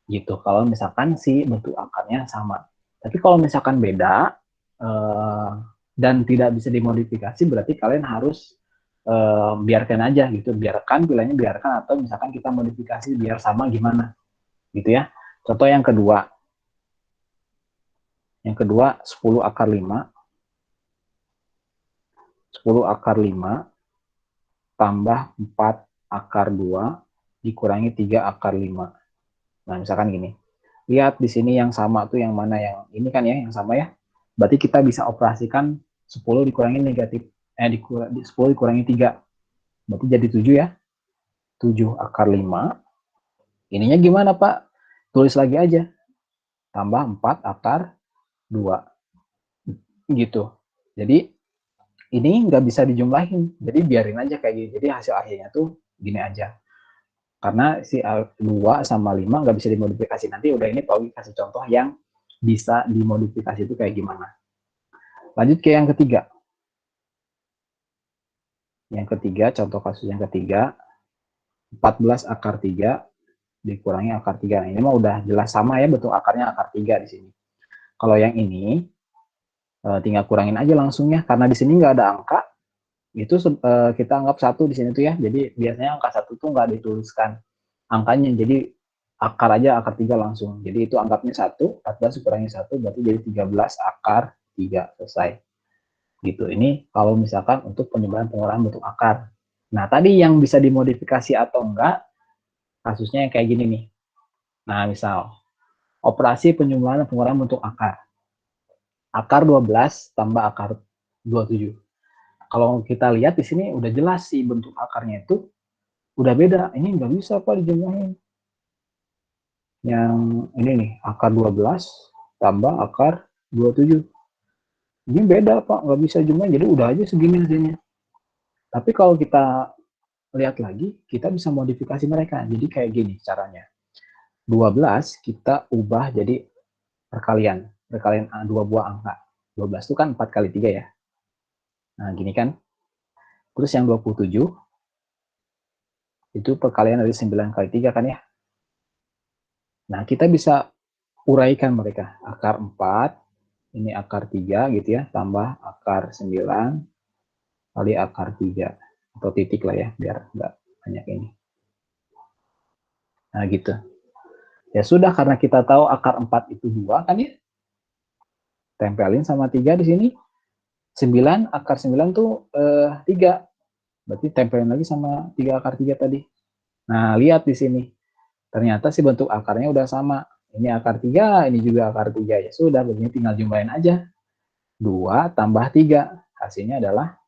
Gitu. Kalau misalkan si bentuk akarnya sama. Tapi kalau misalkan beda dan tidak bisa dimodifikasi, berarti kalian harus biarkan aja gitu. Bilangnya biarkan, atau misalkan kita modifikasi biar sama gimana. Gitu ya. Contoh yang kedua. Yang kedua, 10 akar 5. 10 akar 5 tambah 4 akar 2 dikurangi 3 akar 5. Nah, misalkan gini. Lihat di sini yang sama tuh yang mana, yang ini kan ya, yang sama ya. Berarti kita bisa operasikan 10 dikurangi negatif, 10 dikurangi 3. Berarti jadi 7 ya. 7 akar 5. Ininya gimana, Pak? Tulis lagi aja. Tambah 4 akar 2. Gitu. Jadi ini nggak bisa dijumlahin. Jadi biarin aja kayak gini. Jadi hasil akhirnya tuh gini aja. Karena si 2 sama 5 nggak bisa dimodifikasi. Nanti udah ini Pak kasih contoh yang bisa dimodifikasi itu kayak gimana. Lanjut ke yang ketiga. Yang ketiga, contoh kasus yang ketiga. 14 akar 3 dikurangi akar 3. Nah, ini mah udah jelas sama ya, bentuk akarnya akar 3 di sini. Kalau yang ini, tinggal kurangin aja langsung ya. Karena di sini nggak ada angka, itu kita anggap 1 di sini tuh ya. Jadi biasanya angka 1 tuh nggak dituliskan angkanya. Jadi akar aja, akar 3 langsung. Jadi itu anggapnya 1, 14 dikurangi 1, berarti jadi 13 akar 3. Selesai. Gitu. Ini kalau misalkan untuk penjumlahan pengurangan bentuk akar. Nah, tadi yang bisa dimodifikasi atau enggak, kasusnya yang kayak gini nih. Nah, misal, operasi penjumlahan pengurangan bentuk akar. Akar 12 tambah akar 27. Kalau kita lihat di sini udah jelas sih bentuk akarnya itu udah beda. Ini nggak bisa Pak dijumlahin. Yang ini nih, akar 12 tambah akar 27. Ini beda Pak, nggak bisa jumlahin. Jadi udah aja segini hasilnya. Tapi kalau kita lihat lagi, kita bisa modifikasi mereka. Jadi kayak gini caranya. 12 kita ubah jadi perkalian. Perkalian 2 buah angka. 12 itu kan 4 kali 3 ya. Nah, gini kan. Terus yang 27 itu perkalian dari 9 kali 3 kan ya. Nah, kita bisa uraikan mereka. Akar 4, ini akar 3 gitu ya, tambah akar 9 kali akar 3. Atau titik lah ya, biar nggak banyak ini. Nah, gitu. Ya sudah, karena kita tahu akar 4 itu 2 kan ya. Tempelin sama 3 di sini. 9, akar 9 tuh 3. Berarti tempelin lagi sama 3 akar 3 tadi. Nah, lihat di sini. Ternyata si bentuk akarnya udah sama. Ini akar 3, ini juga akar 3. Ya sudah, begini tinggal jumlahin aja. 2 tambah 3. Hasilnya adalah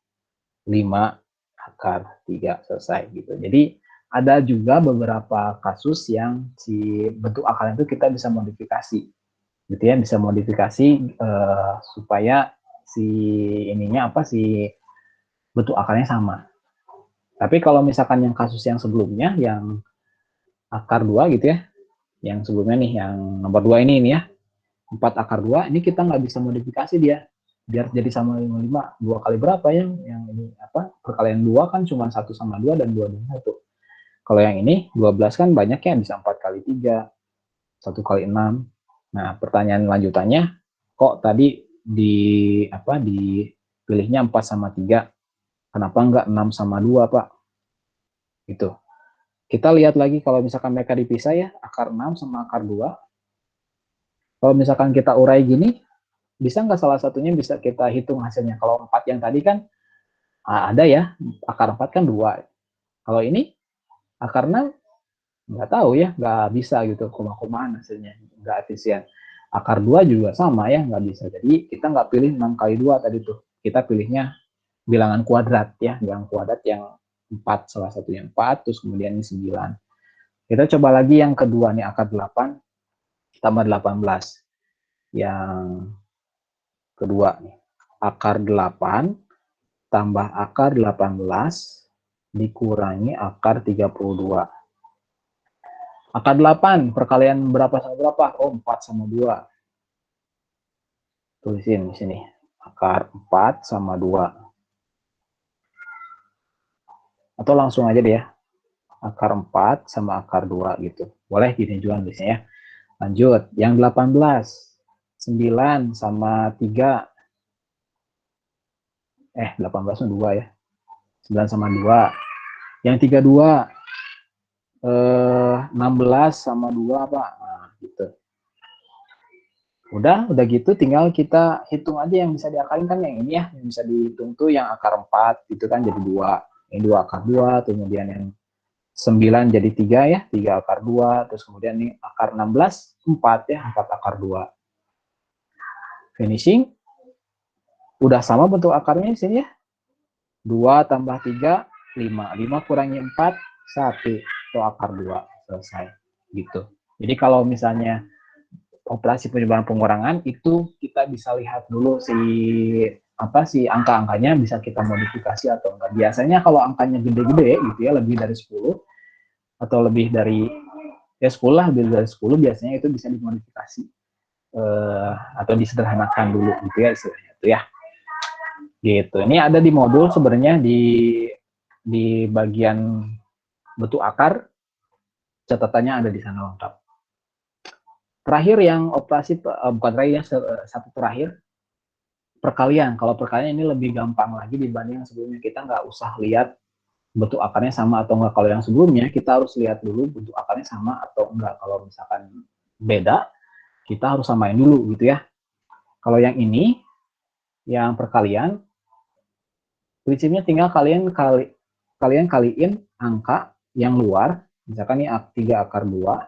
5 akar 3. Selesai gitu. Jadi, ada juga beberapa kasus yang si bentuk akarnya itu kita bisa modifikasi. Gitu ya, bisa modifikasi supaya si ininya si bentuk akarnya sama. Tapi kalau misalkan yang kasus yang sebelumnya, yang akar 2 gitu ya, yang sebelumnya nih, yang nomor 2 ini ya, 4 akar 2, ini kita nggak bisa modifikasi dia. biar jadi sama 55. 2 kali berapa yang ini apa? Perkalian 2 kan cuma 1 sama 2 dan 2 dan 1. Kalau yang ini 12 kan banyak ya, bisa 4 kali 3, 1 kali 6. Nah, pertanyaan lanjutannya, kok tadi dipilihnya 4 sama 3? Kenapa enggak 6 sama 2, Pak? Gitu. Kita lihat lagi kalau misalkan mereka dipisah ya, akar 6 sama akar 2. Kalau misalkan kita urai gini, bisa nggak salah satunya bisa kita hitung hasilnya? Kalau 4 yang tadi kan ada ya, akar 4 kan 2. Kalau ini akar 6 nggak tahu ya, nggak bisa gitu, koma-komaan hasilnya, nggak efisien. Akar 2 juga sama ya, nggak bisa. Jadi kita nggak pilih 6 kali 2 tadi tuh. Kita pilihnya bilangan kuadrat ya, bilangan kuadrat yang 4, salah satunya 4, terus kemudian ini 9. Kita coba lagi yang kedua nih, akar 8 tambah 18. Yang kedua nih, akar 8 tambah akar 18 dikurangi akar 32. Akar 8, perkalian berapa sama berapa? Oh, 4 sama 2. Tulisin di sini. Akar 4 sama 2. Atau langsung aja deh ya. Akar 4 sama akar 2 gitu. Boleh gini juga nulisnya ya. Lanjut, yang 18. 9 sama 3. 18 sama 2 ya. 9 sama 2. Yang 32. 16 sama 2 Pak. Nah, gitu. Udah gitu tinggal kita hitung aja yang bisa diakalin kan yang ini ya, yang bisa dihitung tuh yang akar 4 gitu kan jadi 2. Ini 2 akar 2, kemudian yang 9 jadi 3 ya, 3 akar 2, terus kemudian ini akar 16 4 ya, 4 akar 2. Finishing. Udah sama bentuk akarnya di sini ya. 2 tambah 3 5. 5 kurangi 4 1. Itu akar 2. Selesai. Gitu. Jadi kalau misalnya operasi penyebaran pengurangan itu kita bisa lihat dulu si angka-angkanya bisa kita modifikasi atau enggak. Biasanya kalau angkanya gede-gede gitu ya, lebih dari 10 atau lebih dari ya 10 lah, lebih dari 10 biasanya itu bisa dimodifikasi atau disederhanakan dulu gitu ya istilahnya itu ya. Gitu. Ini ada di modul sebenarnya di bagian bentuk akar, catatannya ada di sana lengkap. Terakhir yang operasi, bukan terakhir ya, satu terakhir, perkalian. Kalau perkalian ini lebih gampang lagi dibanding yang sebelumnya. Kita nggak usah lihat bentuk akarnya sama atau enggak. Kalau yang sebelumnya, kita harus lihat dulu bentuk akarnya sama atau enggak. Kalau misalkan beda, kita harus samain dulu gitu ya. Kalau yang ini, yang perkalian, prinsipnya tinggal kalian kaliin angka yang luar, misalkan ini 3 akar 2,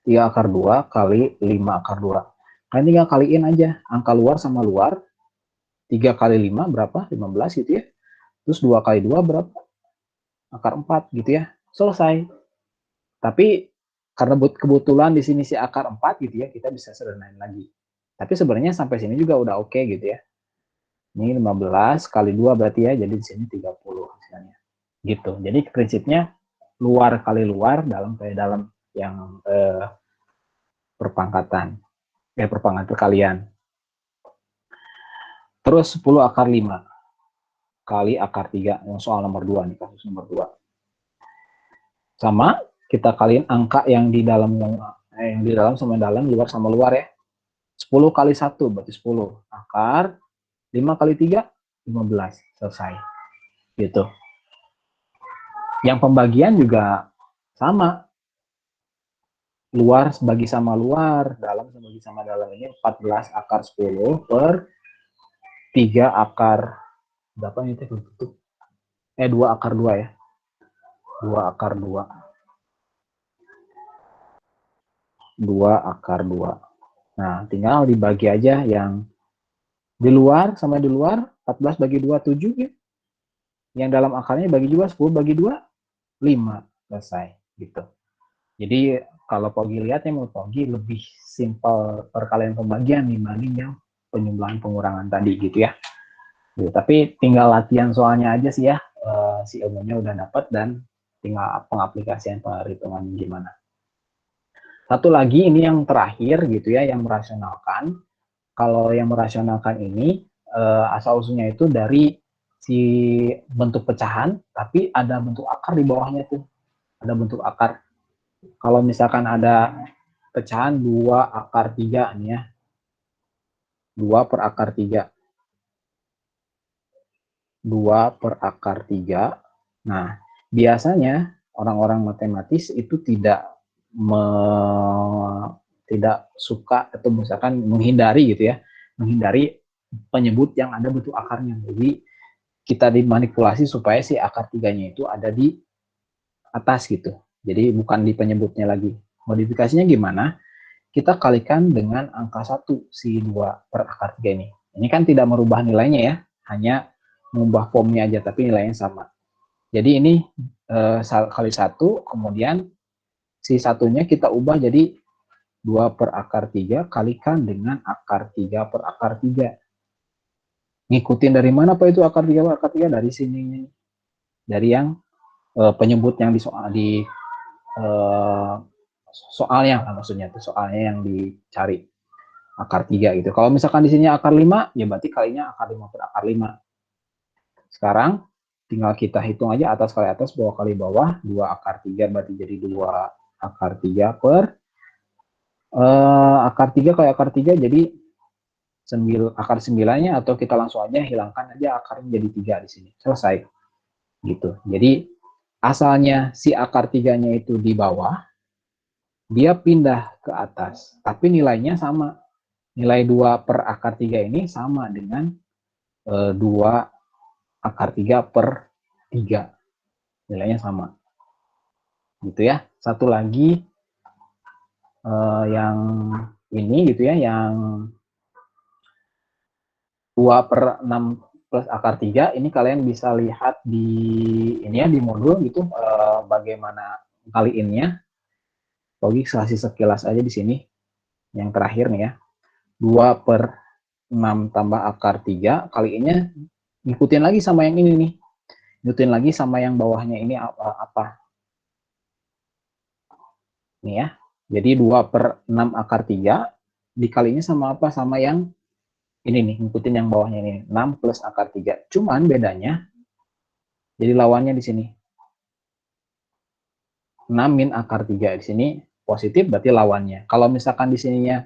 3 akar 2 kali 5 akar 2. Kalian tinggal kaliin aja angka luar sama luar. 3 kali 5 berapa? 15 gitu ya. Terus 2 kali 2 berapa? Akar 4 gitu ya. Selesai. Tapi karena kebetulan di sini si akar 4 gitu ya, kita bisa sederhanain lagi. Tapi sebenarnya sampai sini juga udah oke gitu ya. Ini 15 kali 2 berarti ya, jadi di sini 30 misalnya. Gitu. Jadi prinsipnya luar kali luar, dalam kali dalam yang perpangkatan perkalian. Terus 10 akar 5 kali akar 3, yang soal nomor 2 nih, kasus nomor 2. Sama, kita kaliin angka yang di dalam sama dalam, luar sama luar ya. 10 kali 1 berarti 10. Akar 5 kali 3 15. Selesai. Gitu. Yang pembagian juga sama. Luar bagi sama luar, dalam bagi sama dalam, ini 14 akar 10 per 3 akar berapa ini teh tutup? 2 akar 2 ya. 2 akar 2. 2 akar 2. Nah, tinggal dibagi aja yang di luar sama di luar, 14 bagi 2 7 ya. Yang dalam akarnya bagi juga 10 bagi 2 5. Selesai gitu. Jadi kalau Pogi lihatnya menurut Pogi lebih simpel perkalian pembagian dibanding yang penjumlahan pengurangan tadi gitu ya. Gitu. Tapi tinggal latihan soalnya aja sih ya, si ilmunya udah dapat dan tinggal pengaplikasian perhitungan gimana. Satu lagi ini yang terakhir gitu ya, yang merasionalkan. kalau yang merasionalkan ini asal-usulnya itu dari si bentuk pecahan, tapi ada bentuk akar di bawahnya tuh. Ada bentuk akar. Kalau misalkan ada pecahan 2 akar 3 nih ya. 2 per akar 3. 2 per akar 3. Nah, biasanya orang-orang matematis itu tidak suka atau misalkan menghindari gitu ya. Menghindari penyebut yang ada bentuk akarnya. Jadi kita dimanipulasi supaya si akar 3-nya itu ada di atas gitu. Jadi bukan di penyebutnya lagi. Modifikasinya gimana? Kita kalikan dengan angka 1, si 2 per akar 3 ini. Ini kan tidak merubah nilainya ya, hanya mengubah formnya aja, tapi nilainya sama. Jadi ini kali 1, kemudian si satunya kita ubah jadi 2 per akar 3 kalikan dengan akar 3 per akar 3. Ngikutin dari mana Pak itu akar 3 per akar 3? Dari sini. Dari yang penyebut yang soalnya maksudnya itu soalnya yang dicari akar 3 gitu. Kalau misalkan di sini akar 5 ya berarti kalinya akar 5 per akar 5. Sekarang tinggal kita hitung aja atas kali atas, bawah kali bawah. 2 akar 3 berarti jadi 2 akar 3 per akar 3 kali akar 3 jadi akar 9-nya, atau kita langsung aja hilangkan aja akarnya jadi 3 di sini. Selesai. Gitu. Jadi asalnya si akar 3-nya itu di bawah, dia pindah ke atas, tapi nilainya sama. Nilai 2 per akar 3 ini sama dengan 2 akar 3 per 3. Nilainya sama. Gitu ya. Satu lagi yang ini gitu ya, yang 2 per 6 plus akar 3, ini kalian bisa lihat di ini ya, di modul gitu, bagaimana kaliinnya. Logik kasih sekilas aja di sini. Yang terakhir nih ya. 2 per 6 tambah akar 3 kaliinnya ngikutin lagi sama yang ini nih. Ngikutin lagi sama yang bawahnya ini apa? Nih ya. Jadi 2 per 6 akar 3 dikalinya sama apa? Sama yang ini nih, ngikutin yang bawahnya ini. 6 plus akar 3. Cuman bedanya, jadi lawannya di sini. 6 min akar 3. Di sini positif berarti lawannya. Kalau misalkan di sininya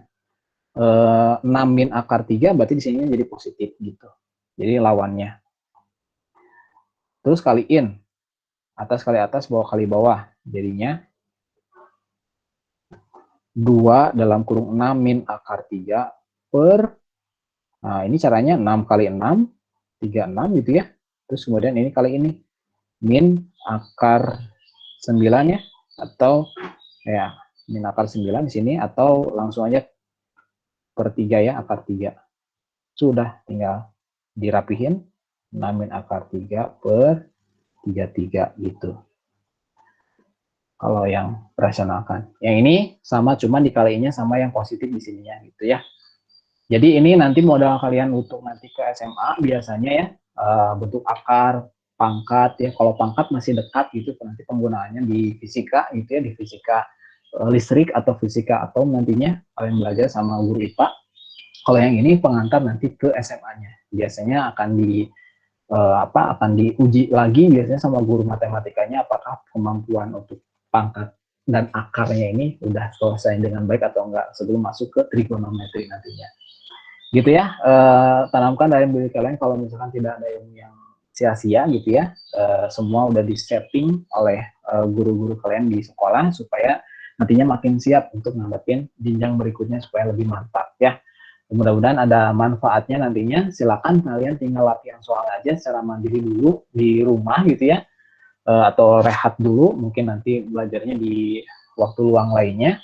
6 min akar 3 berarti di sini jadi positif gitu. Jadi lawannya. Terus kaliin. Atas kali atas, bawah kali bawah. Jadinya 2 dalam kurung 6 min akar 3 per, nah ini caranya 6 kali 6, 36 gitu ya. Terus kemudian ini kali ini. Min akar 9 ya. Atau ya min akar 9 di sini, atau langsung aja per 3 ya, akar 3. Sudah, tinggal dirapihin. 6 min akar 3 per 33 gitu. Kalau yang rasionalkan. Yang ini sama, cuman dikaliinnya sama yang positif di sininya gitu ya. Jadi ini nanti modal kalian untuk nanti ke SMA biasanya ya, bentuk akar, pangkat ya. Kalau pangkat masih dekat gitu, nanti penggunaannya di fisika gitu ya, di fisika listrik atau fisika atom nantinya kalian belajar sama guru IPA. Kalau yang ini pengantar nanti ke SMA-nya. Biasanya akan akan diuji lagi biasanya sama guru matematikanya, apakah kemampuan untuk pangkat dan akarnya ini udah selesai dengan baik atau enggak sebelum masuk ke trigonometri nantinya. Gitu ya, tanamkan dalam diri kalian kalau misalkan tidak ada ilmu yang sia-sia gitu ya, semua udah di-setting oleh guru-guru kalian di sekolah supaya nantinya makin siap untuk ngadepin jenjang berikutnya supaya lebih mantap ya. Mudah-mudahan ada manfaatnya nantinya. Silakan kalian tinggal latihan soal aja secara mandiri dulu di rumah gitu ya, atau rehat dulu, mungkin nanti belajarnya di waktu luang lainnya.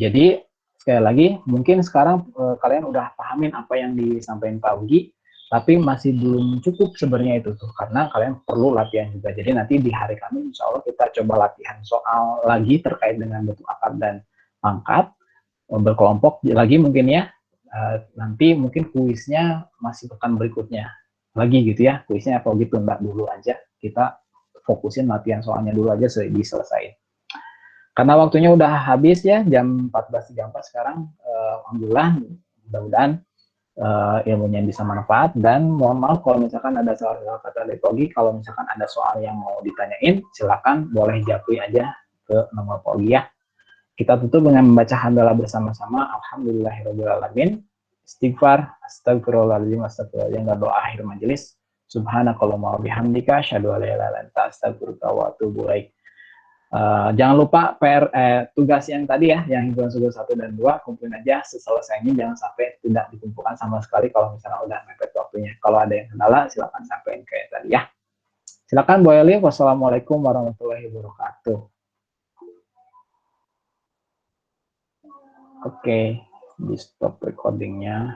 Jadi sekali lagi, mungkin sekarang kalian udah pahamin apa yang disampaikan Pak Ugi, tapi masih belum cukup sebenarnya itu tuh, karena kalian perlu latihan juga. Jadi nanti di hari Kamis insya Allah kita coba latihan soal lagi terkait dengan bentuk akar dan pangkat, berkelompok lagi mungkin ya. Nanti mungkin kuisnya masih pekan berikutnya lagi gitu ya, kuisnya apa gitu Mbak, dulu aja kita fokusin latihan soalnya dulu aja diselesaikan. Karena waktunya udah habis ya, jam 14.34 sekarang. Alhamdulillah, mudah-mudahan ilmunya bisa manfaat, dan mohon maaf kalau misalkan ada salah-salah kata dari Pogi. Kalau misalkan ada soal yang mau ditanyain, silakan boleh japri aja ke nomor Pogi ya. Kita tutup dengan membaca hamdalah bersama-sama. Alhamdulillahirrahmanirrahim. Istighfar, astagfirullahaladzim, astagfirullahaladzim, dan doa akhir majelis. Subhanakallahumma wabihamdika, asyhadu an la ilaha illa anta, astaghfiruka wa atubu ilaik. Jangan lupa tugas yang tadi ya, yang himpunan tugas 1 dan 2, kumpulin aja seselesainya, jangan sampai tidak dikumpulkan sama sekali kalau misalnya udah mepet waktunya. Kalau ada yang kendala, silakan sampaikan kayak tadi ya. Silakan Bu Eli. Wassalamualaikum warahmatullahi wabarakatuh. Oke, di stop recordingnya.